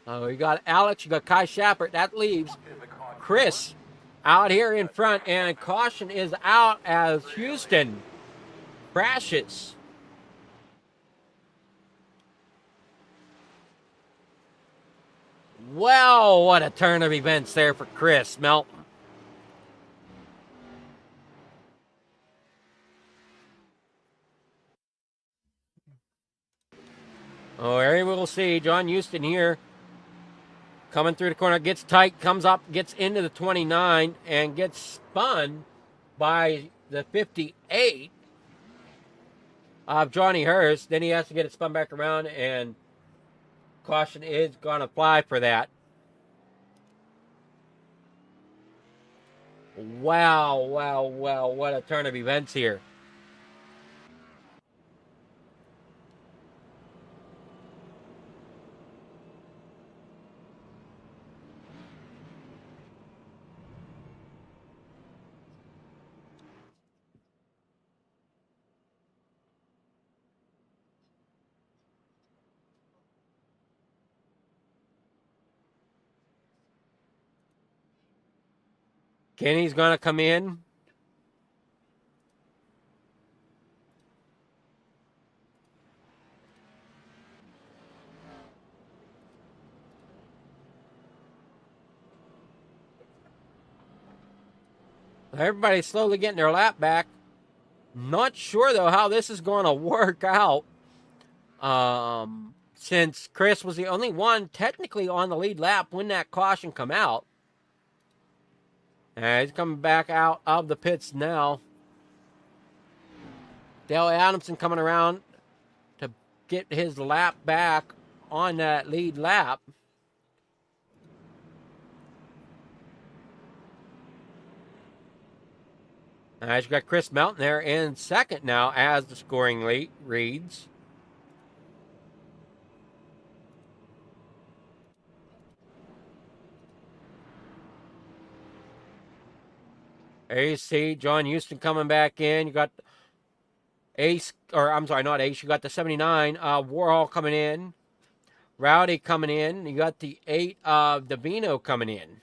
You got Alex, you got Kai Shappert. That leaves Chris out here in front. And caution is out as Houston crashes. Well, what a turn of events there for Chris Melton. Oh, here we'll see. John Houston here. Coming through the corner. Gets tight. Comes up. Gets into the 29. And gets spun by the 58 of Johnny Hurst. Then he has to get it spun back around. And caution is going to apply for that. Wow, wow, wow. What a turn of events here. Kenny's going to come in. Everybody's slowly getting their lap back. Not sure, though, how this is going to work out. Since Chris was the only one technically on the lead lap when that caution come out. And he's coming back out of the pits now. Dale Adamson coming around to get his lap back on that lead lap. As you got Chris Melton there in second now as the scoring reads. AC, John Houston coming back in. You got Ace, or I'm sorry, not Ace. You got the 79, Warhol coming in. Rowdy coming in. You got the 8 of Davino coming in.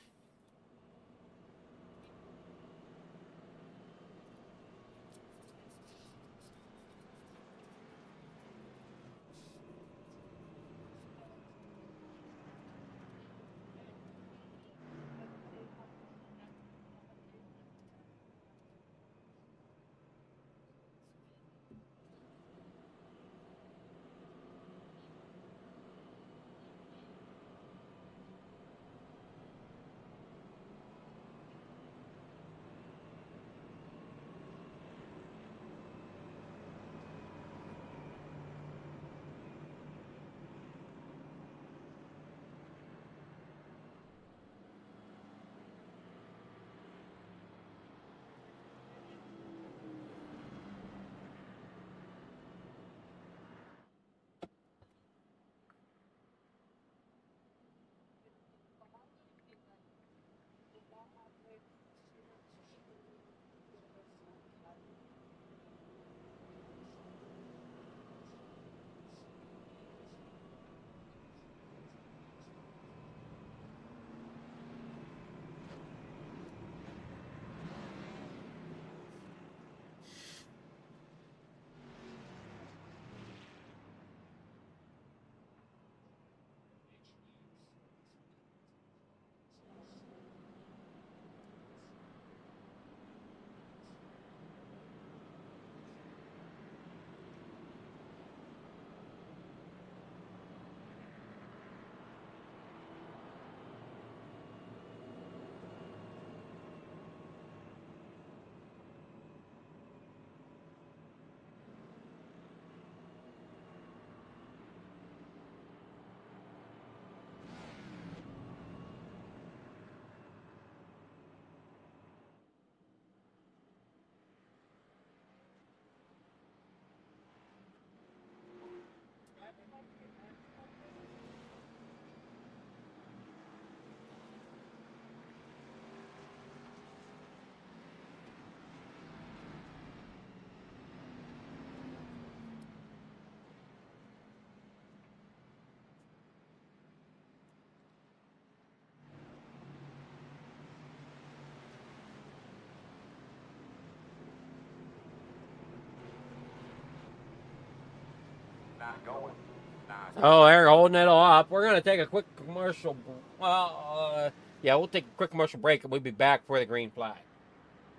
Oh, they're holding it off. We're going to take a quick commercial. Yeah, we'll take a quick commercial break and we'll be back for the green flag.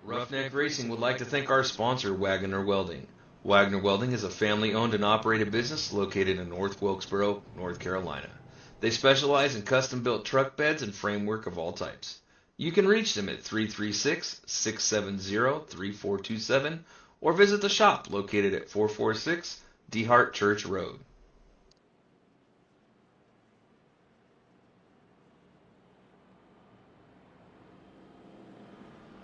Roughneck Racing would like to thank our sponsor, Wagoner Welding. Wagoner Welding is a family-owned and operated business located in North Wilkesboro, North Carolina. They specialize in custom-built truck beds and framework of all types. You can reach them at 336-670-3427 or visit the shop located at 446 DeHart Church Road.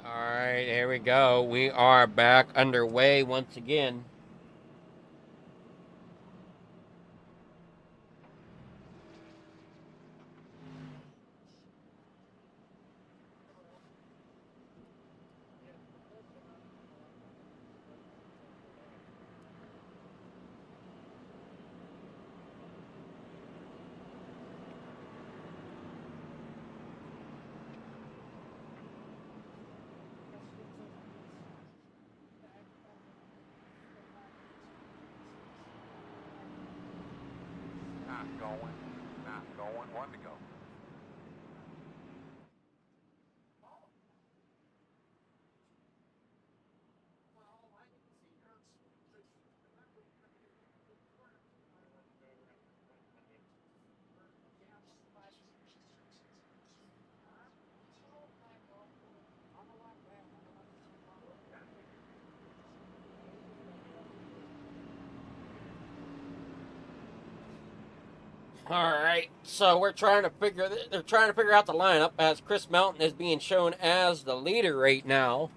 All right, here we go. We are back underway once again. Not going, one to go. All right, so they're trying to figure out the lineup as Chris Melton is being shown as the leader right now,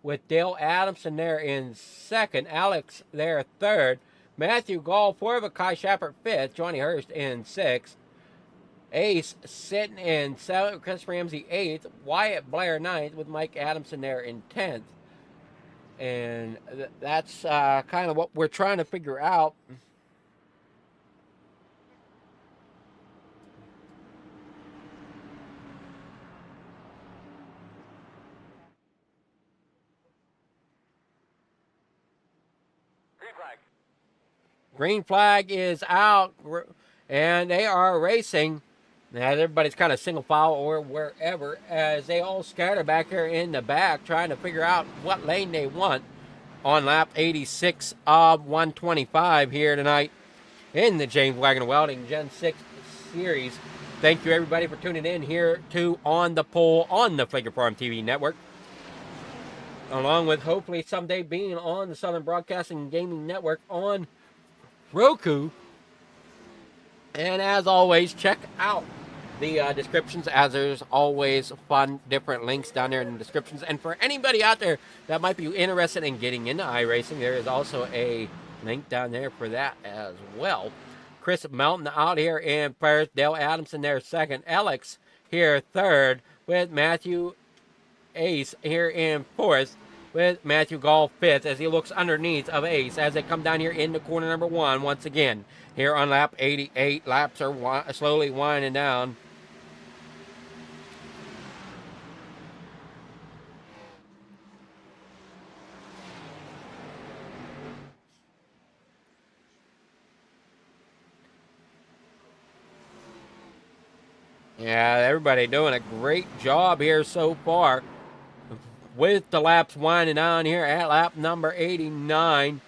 with Dale Adamson there in second, Alex there third, Matthew Gall fourth, Kai Shepard fifth, Johnny Hurst in sixth, Ace sitting in seventh, Chris Ramsey eighth, Wyatt Blair ninth, with Mike Adamson there in 10th. And that's kind of what we're trying to figure out. Green flag is out, and they are racing. Now everybody's kind of single file or wherever, as they all scatter back here in the back, trying to figure out what lane they want on lap 86 of 125 here tonight in the James Wagoner Welding Gen 6 Series. Thank you, everybody, for tuning in here to On the Pole on the Figure Farm TV network, along with hopefully someday being on the Southern Broadcasting and Gaming Network on Roku. And as always, check out the descriptions, as there's always fun different links down there in the descriptions. And for anybody out there that might be interested in getting into iRacing, there is also a link down there for that as well. Chris Melton out here in first, Dale Adamson there second, Alex here third, with Matthew Ace here in fourth, with Matthew Gall fifth, as he looks underneath of Ace as they come down here into corner number one once again. Here on lap 88, laps are slowly winding down. Yeah, everybody doing a great job here so far, with the laps winding down here at lap number 89.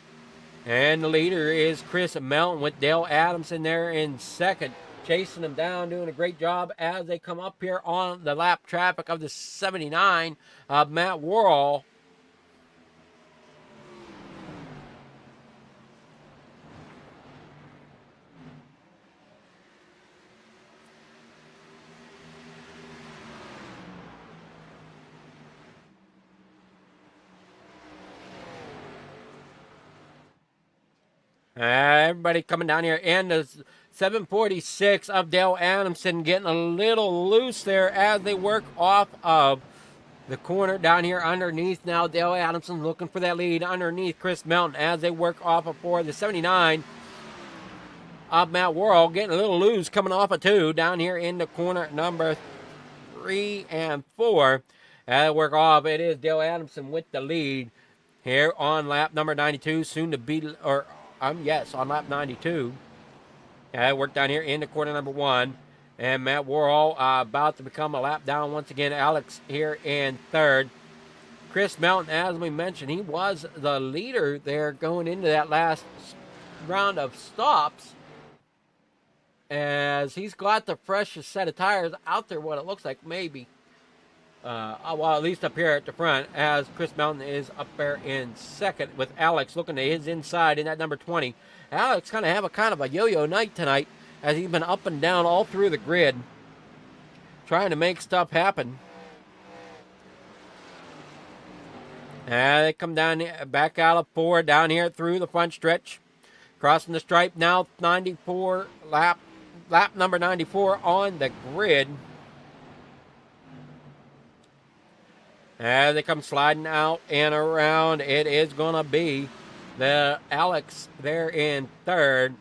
And the leader is Chris Melton, with Dale Adamson there in second, chasing them down, doing a great job as they come up here on the lap traffic of the 79 of Matt Worrell. Everybody coming down here, and the 746 of Dale Adamson getting a little loose there as they work off of the corner down here underneath. Now Dale Adamson looking for that lead underneath Chris Melton as they work off of for the 79 of Matt Worrell, getting a little loose coming off of 2 down here in the corner number 3 and 4. As they work off, it is Dale Adamson with the lead here on lap number 92, soon to be, or yes, on lap 92. Work down here in the corner number 1. And Matt Worrell about to become a lap down once again. Alex here in third. Chris Melton, as we mentioned, he was the leader there going into that last round of stops, as he's got the freshest set of tires out there, what it looks like, maybe. Well, at least up here at the front, as Chris Melton is up there in second with Alex looking to his inside in that number 20. Alex kind of a yo-yo night tonight, as he's been up and down all through the grid, trying to make stuff happen. And they come down, back out of 4, down here through the front stretch. Crossing the stripe now, 94 lap number 94 on the grid. As they come sliding out and around, it is going to be the Alex there in third.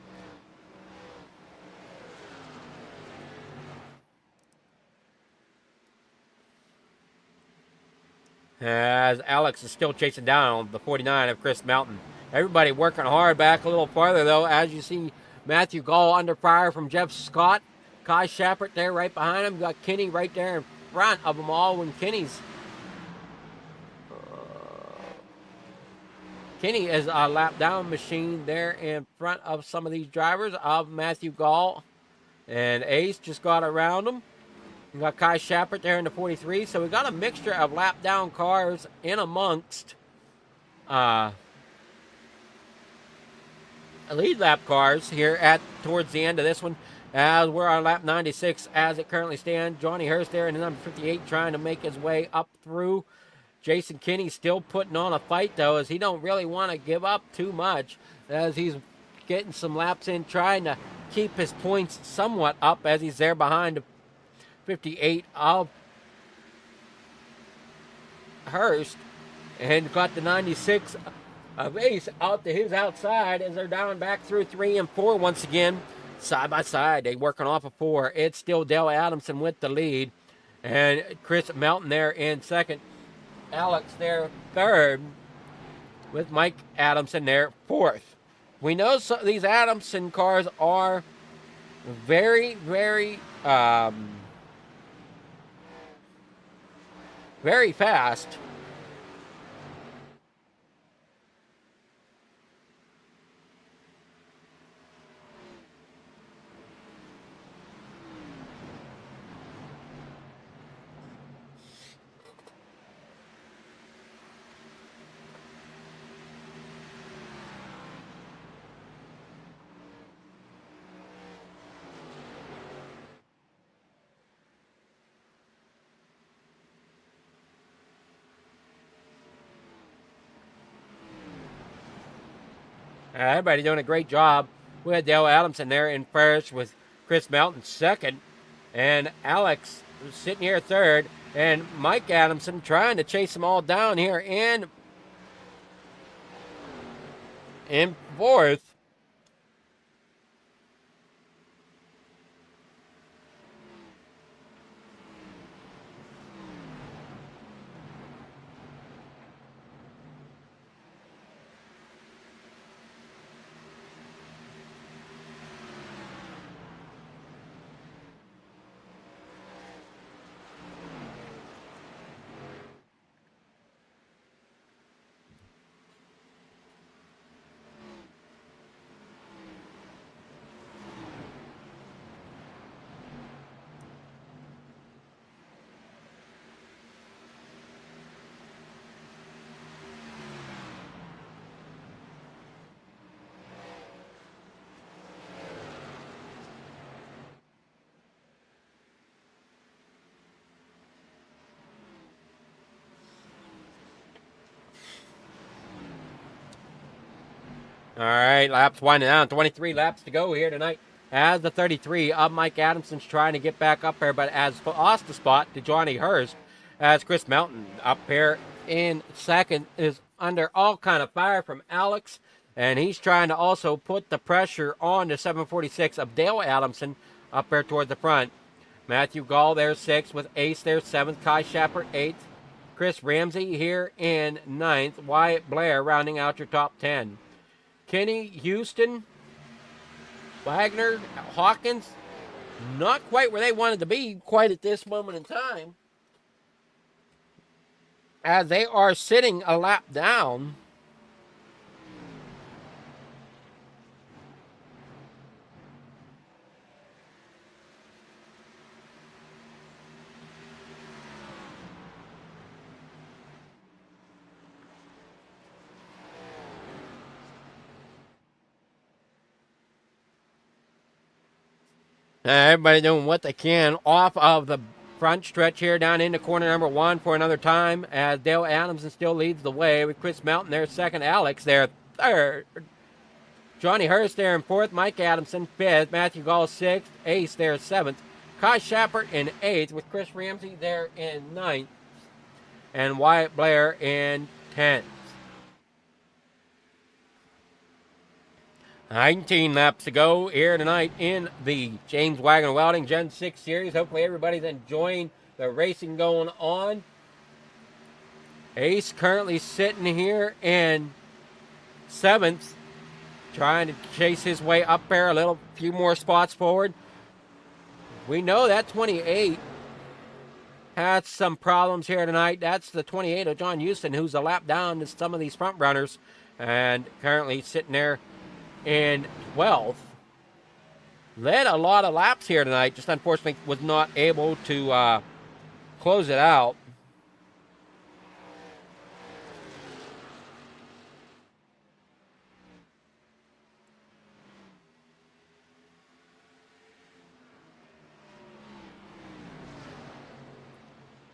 As Alex is still chasing down the 49 of Chris Melton. Everybody working hard back a little farther, though, as you see Matthew Gall under fire from Jeff Scott. Kai Shappert there right behind him. Got Kenny right there in front of them all when Kenny is a lap down machine there in front of some of these drivers of Matthew Gall. And Ace just got around him. We got Kai Shappert there in the 43. So we got a mixture of lap down cars in amongst lead lap cars here towards the end of this one, as we're on lap 96 as it currently stands. Johnny Hurst there in the number 58 trying to make his way up through. Jason Kinney still putting on a fight, though, as he don't really want to give up too much, as he's getting some laps in, trying to keep his points somewhat up, as he's there behind the 58 of Hurst, and got the 96 of Ace out to his outside, as they're down back through 3 and 4 once again, side by side. They working off of 4. It's still Dale Adamson with the lead, and Chris Melton there in second. Alex there third, with Mike Adamson there fourth. We know these Adamson cars are very, very, very fast. Everybody doing a great job. We had Dale Adamson there in first, with Chris Melton second, and Alex sitting here third, and Mike Adamson trying to chase them all down here in fourth. All right, laps winding down. 23 laps to go here tonight, as the 33 of Mike Adamson's trying to get back up there, but as lost the spot to Johnny Hurst, as Chris Melton up here in second is under all kind of fire from Alex, and he's trying to also put the pressure on the 746 of Dale Adamson up there toward the front. Matthew Gall there 6th, with Ace there 7th, Kai Shappert 8th, Chris Ramsey here in 9th, Wyatt Blair rounding out your top 10. Kenny, Houston, Wagner, Hawkins, not quite where they wanted to be quite at this moment in time. as they are sitting a lap down. Everybody doing what they can off of the front stretch here down into corner number 1 for another time, as Dale Adamson still leads the way with Chris Melton there second, Alex there third, Johnny Hurst there in fourth, Mike Adamson fifth, Matthew Gall sixth, Ace there seventh, Kai Shapper in eighth with Chris Ramsey there in ninth, and Wyatt Blair in 10th. 19 laps to go here tonight in the James Wagoner Welding Gen 6 Series. Hopefully everybody's enjoying the racing going on. Ace currently sitting here in 7th, trying to chase his way up there a few more spots forward. We know that 28 had some problems here tonight. That's the 28 of John Houston, who's a lap down to some of these front runners, and currently sitting there in 12th. Led a lot of laps here tonight, just unfortunately was not able to close it out.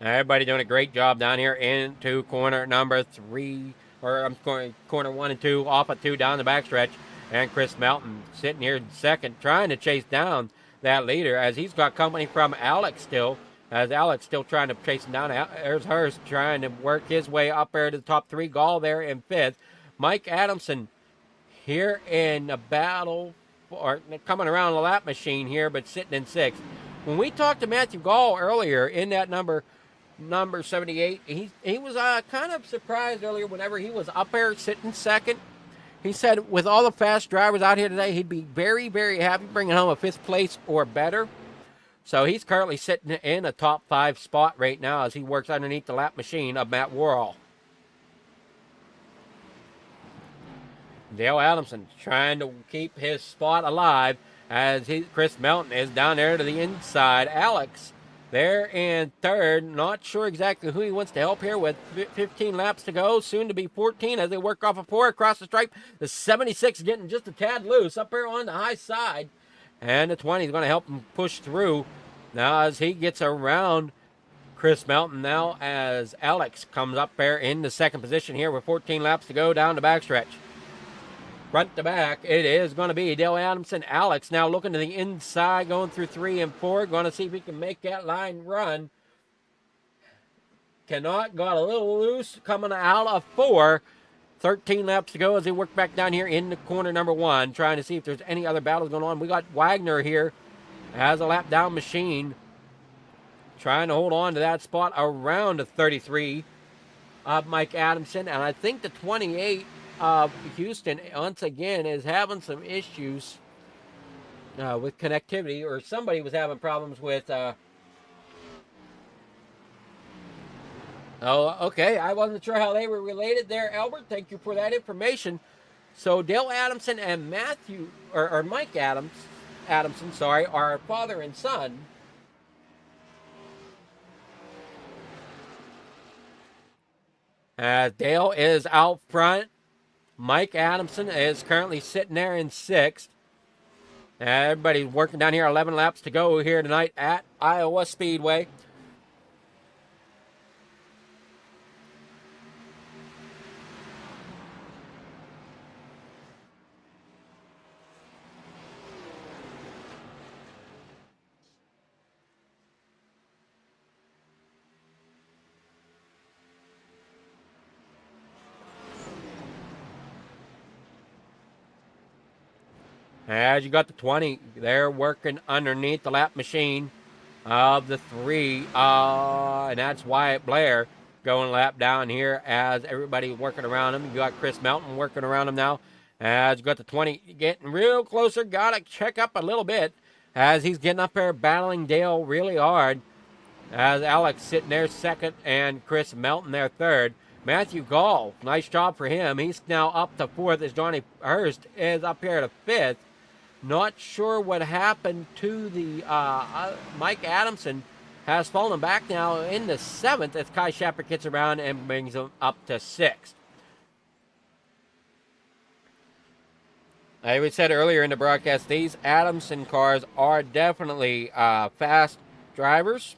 Everybody doing a great job down here into corner number 3, or I'm going corner 1 and 2, off of 2 down the backstretch. And Chris Melton sitting here in second, trying to chase down that leader, as he's got company from Alex still, as Alex still trying to chase him down. There's Hurst trying to work his way up there to the top 3. Gall there in 5th. Mike Adamson here in a battle, or coming around the lap machine here, but sitting in 6th. When we talked to Matthew Gall earlier in that number 78, he was kind of surprised earlier whenever he was up there sitting second. He said with all the fast drivers out here today, he'd be very, very happy bringing home a 5th place or better. So he's currently sitting in a top 5 spot right now as he works underneath the lap machine of Matt Worrell. Dale Adamson trying to keep his spot alive as Chris Melton is down there to the inside. Alex there in 3rd. Not sure exactly who he wants to help here with 15 laps to go. Soon to be 14 as they work off a 4 across the stripe. The 76 getting just a tad loose up there on the high side. And the 20 is going to help him push through now as he gets around Chris Melton now, as Alex comes up there in the 2nd position here with 14 laps to go down the backstretch. Front to back, it is going to be Dale Adamson. Alex now looking to the inside, going through 3 and 4. Going to see if he can make that line run. Cannot. Got a little loose coming out of 4. 13 laps to go as they work back down here in the corner number 1, trying to see if there's any other battles going on. We got Wagoner here as a lap down machine, trying to hold on to that spot around the 33 of Mike Adamson. And I think the 28 of Houston, once again, is having some issues with connectivity, or somebody was having problems with... Oh, okay. I wasn't sure how they were related there, Albert. Thank you for that information. So Dale Adamson and Mike Adamson, are father and son. Dale is out front. Mike Adamson is currently sitting there in 6th. Everybody's working down here. 11 laps to go here tonight at Iowa Speedway. As you got the 20, they're working underneath the lap machine of the 3, and that's Wyatt Blair going lap down here as everybody's working around him. You got Chris Melton working around him now. As you got the 20 getting real closer, got to check up a little bit as he's getting up there battling Dale really hard. As Alex sitting there second and Chris Melton there third. Matthew Gall, nice job for him. He's now up to fourth as Johnny Hurst is up here to fifth. Not sure what happened to the Mike Adamson has fallen back now into seventh as Kai Shepard gets around and brings him up to sixth. Like we said earlier in the broadcast, these Adamson cars are definitely fast drivers.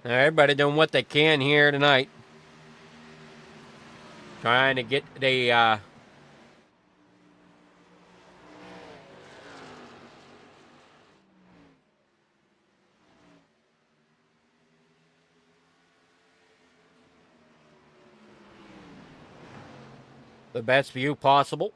Everybody doing what they can here tonight. Trying to get the best view possible.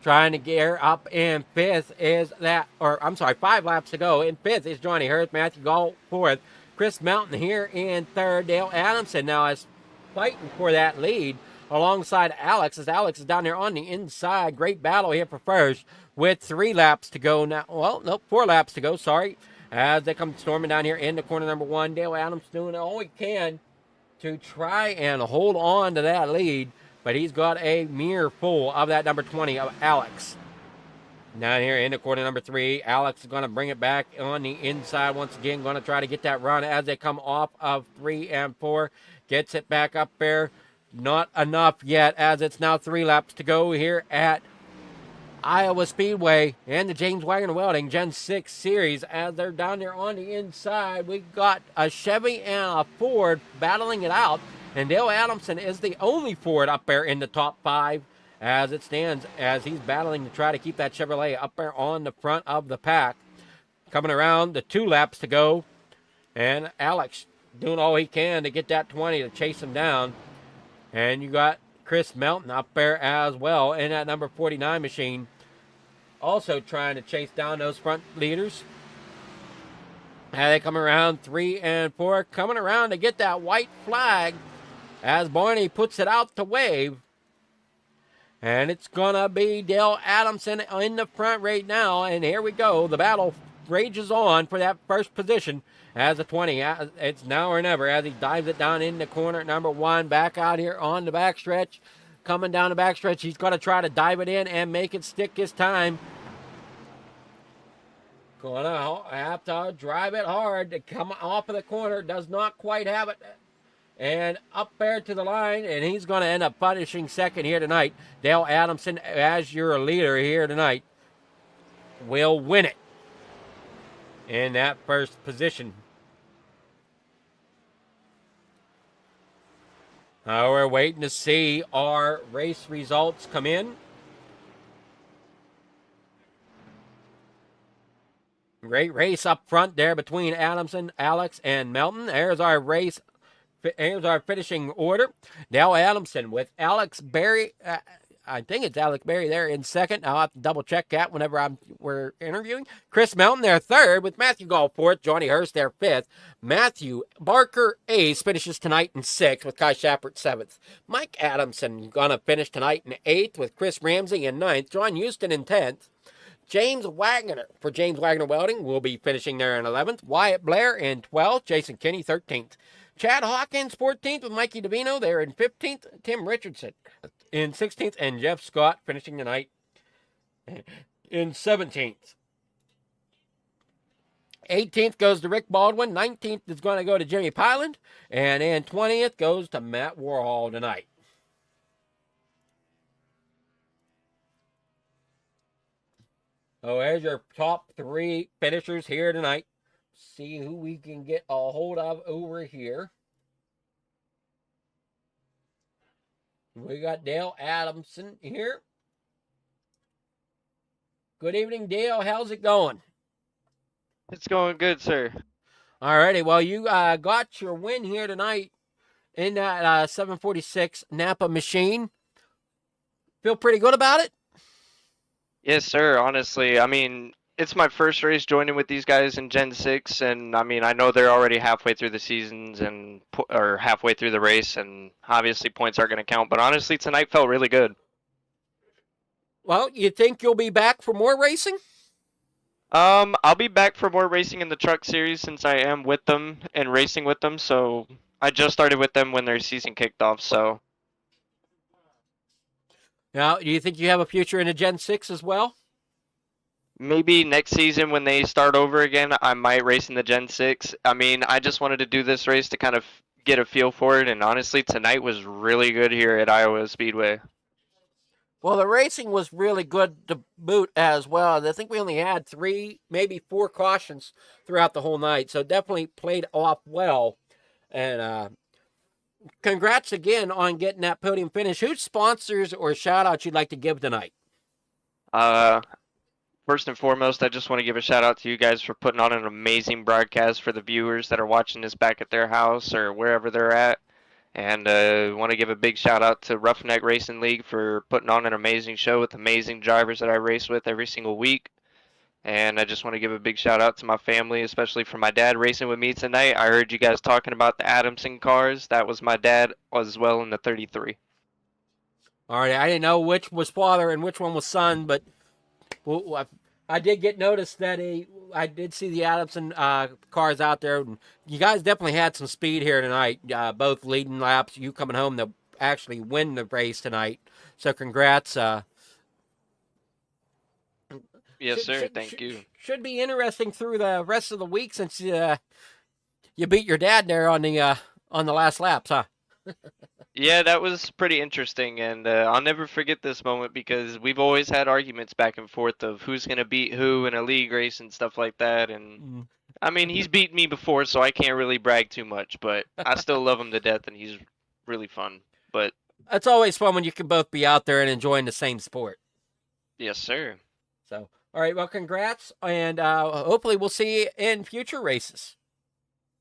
Trying to gear up in fifth is that, or I'm sorry, 5 laps to go. In fifth is Johnny Hurst, Matthew Gall fourth. Chris Melton here in third. Dale Adamson now is fighting for that lead alongside Alex as Alex is down there on the inside. Great battle here for first with 3 laps to go now. Well, nope, 4 laps to go, sorry. As they come storming down here into corner number 1. Dale Adams doing all he can to try and hold on to that lead, but he's got a mirror full of that number 20 of Alex. Down here into quarter number 3, Alex is going to bring it back on the inside once again. Going to try to get that run as they come off of 3 and 4. Gets it back up there. Not enough yet as it's now 3 laps to go here at Iowa Speedway and the James Wagoner Welding Gen 6 Series. As they're down there on the inside, we got a Chevy and a Ford battling it out. And Dale Adamson is the only Ford up there in the top 5 as it stands, as he's battling to try to keep that Chevrolet up there on the front of the pack. Coming around, the 2 laps to go, and Alex doing all he can to get that 20 to chase him down. And you got Chris Melton up there as well in that number 49 machine, also trying to chase down those front leaders. And they come around 3 and 4, coming around to get that white flag as Barney puts it out to wave. And it's going to be Dale Adamson in the front right now. And here we go. The battle rages on for that first position as a 20. It's now or never as he dives it down in the corner number 1. Back out here on the backstretch. Coming down the backstretch. He's going to try to dive it in and make it stick this time. Going to have to drive it hard to come off of the corner. Does not quite have it. And up there to the line, and he's going to end up finishing second here tonight. Dale Adamson, as your leader here tonight, will win it in that first position. We're waiting to see our race results come in. Great race up front there between Adamson, Alex, and Melton. There's our race. Here's our finishing order. Dale Adamson with Alex Berry. I think it's Alex Berry there in second. I'll have to double check that whenever we're interviewing. Chris Melton there third with Matthew Gall fourth. Johnny Hurst there fifth. Matthew Barker Ace finishes tonight in sixth with Kai Shepard seventh. Mike Adamson gonna finish tonight in eighth with Chris Ramsey in ninth. John Houston in 10th. James Wagoner for James Wagoner Welding will be finishing there in 11th. Wyatt Blair in 12th. Jason Kinney 13th. Chad Hawkins 14th with Mikey DeVino there in 15th. Tim Richardson in 16th. And Jeff Scott finishing the night in 17th. 18th goes to Rick Baldwin. 19th is going to go to Jimmy Pyland. And then 20th goes to Matt Warhol tonight. Oh, there's your top 3 finishers here tonight. See who we can get a hold of over here. We got Dale Adamson here. Good evening, Dale. How's it going? It's going good, sir. Alrighty, well, you got your win here tonight in that 746 Napa machine. Feel pretty good about it? Yes, sir. Honestly, I mean, it's my first race joining with these guys in Gen 6, and I mean, I know they're already halfway through the seasons or halfway through the race, and obviously points aren't going to count, but honestly, tonight felt really good. Well, you think you'll be back for more racing? I'll be back for more racing in the truck series since I am with them and racing with them, so I just started with them when their season kicked off, so Now, do you think you have a future in a Gen 6 as well? maybe next season when they start over again, I might race in the Gen 6. I mean, I just wanted to do this race to kind of get a feel for it, and honestly, tonight was really good here at Iowa Speedway. Well, the racing was really good to boot as well. I think we only had 3, maybe 4 cautions throughout the whole night, so definitely played off well. And congrats again on getting that podium finish. Whose sponsors or shout outs you'd like to give tonight? Uh, First and foremost, I just want to give a shout out to you guys for putting on an amazing broadcast for the viewers that are watching this back at their house or wherever they're at. And want to give a big shout out to Roughneck Racing League for putting on an amazing show with amazing drivers that I race with every single week. And I just want to give a big shout out to my family, especially for my dad racing with me tonight. I heard you guys talking about the Adamson cars. That was my dad as well in the 33. All right, I didn't know which was father and which one was son, but I did get notice that I did see the Adamson cars out there. And you guys definitely had some speed here tonight, both leading laps, you coming home to actually win the race tonight. So congrats. Yes, sir. Thank you. Should be interesting through the rest of the week since you beat your dad there on the last laps, huh? Yeah, that was pretty interesting, and I'll never forget this moment because we've always had arguments back and forth of who's going to beat who in a league race and stuff like that. And I mean, he's beaten me before, so I can't really brag too much, but I still love him to death, and he's really fun. But it's always fun when you can both be out there and enjoying the same sport. yes, sir. So, all right, well, congrats, and hopefully we'll see you in future races.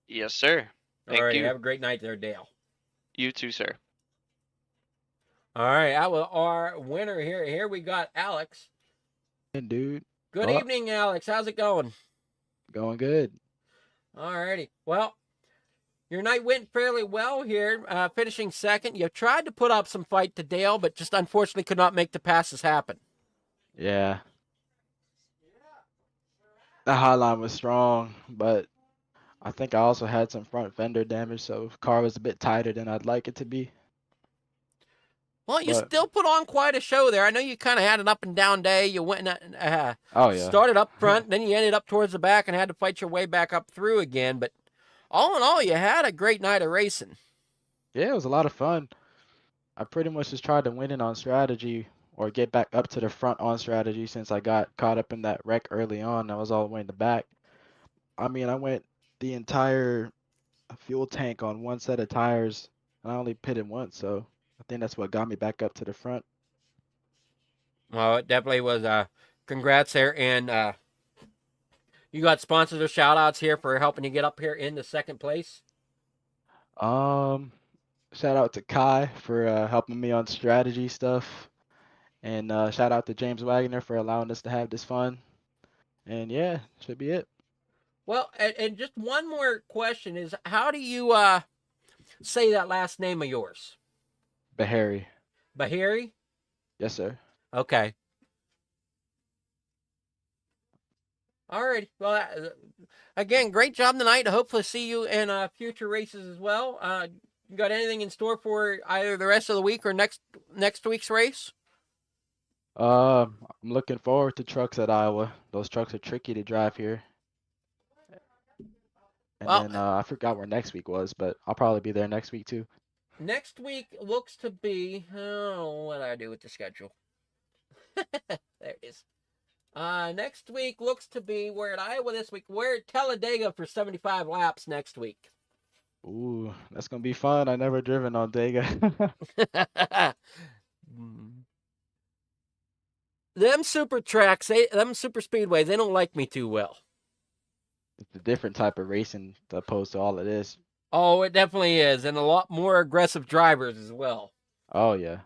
Yes, sir. Thank all right, you. Have a great night there, Dale. You too, sir. All right, our winner here. Here we got Alex. Dude. Good evening, Alex. How's it going? Going good. All righty. Well, your night went fairly well here, finishing second. You tried to put up some fight to Dale, but just unfortunately could not make the passes happen. Yeah. The high line was strong, but I think I also had some front fender damage, so the car was a bit tighter than I'd like it to be. Well, you still put on quite a show there. I know you kind of had an up and down day. You went started up front, then you ended up towards the back and had to fight your way back up through again. But all in all, you had a great night of racing. Yeah, it was a lot of fun. I pretty much just tried to win it on strategy or get back up to the front on strategy since I got caught up in that wreck early on. I was all the way in the back. I mean, I went the entire fuel tank on one set of tires, and I only pitted once, so I think that's what got me back up to the front. Well, it definitely was. Congrats there, and you got sponsors or shout outs here for helping you get up here in the second place. Shout out to Kai for helping me on strategy stuff, and shout out to James Wagoner for allowing us to have this fun. And yeah, should be it. Well, and just one more question is, how do you say that last name of yours? Bahari. Bahari? Yes, sir. Okay. All right. Well, again, great job tonight. Hopefully see you in future races as well. You got anything in store for either the rest of the week or next week's race? I'm looking forward to trucks at Iowa. Those trucks are tricky to drive here. And then I forgot where next week was, but I'll probably be there next week too. Next week looks to be, what do I do with the schedule? There it is. Next week looks to be, we're at Iowa this week. We're at Talladega for 75 laps next week. Ooh, that's gonna be fun. I never driven on Dega. Them super tracks, them super speedways, they don't like me too well. It's a different type of racing opposed to all of this. Oh, it definitely is, and a lot more aggressive drivers as well. Oh yeah.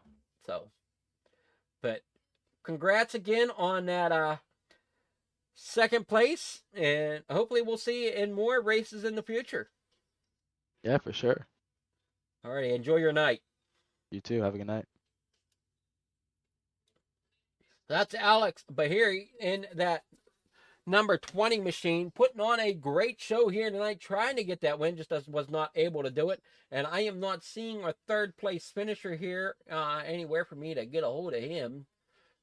So, but congrats again on that second place, and hopefully we'll see you in more races in the future. Yeah, for sure. All right, enjoy your night. You too. Have a good night. That's Alex Bahiri in that number 20 machine, putting on a great show here tonight, trying to get that win, just was not able to do it. And I am not seeing a third place finisher here anywhere for me to get a hold of him.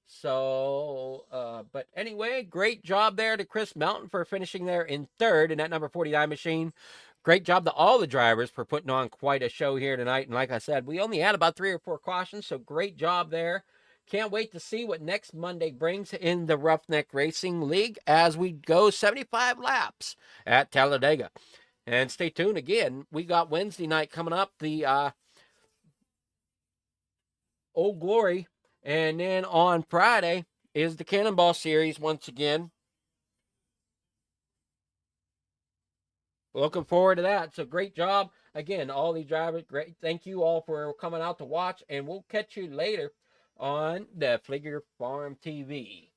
So, but anyway, great job there to Chris Mountain for finishing there in third in that number 49 machine. Great job to all the drivers for putting on quite a show here tonight. And like I said, we only had about 3 or 4 cautions, so great job there. Can't wait to see what next Monday brings in the Roughneck Racing League as we go 75 laps at Talladega. And stay tuned again. We got Wednesday night coming up, the Old Glory. And then on Friday is the Cannonball Series once again. Looking forward to that. So great job. Again, all these drivers, great. Thank you all for coming out to watch. And we'll catch you later on the Fligger Farm TV.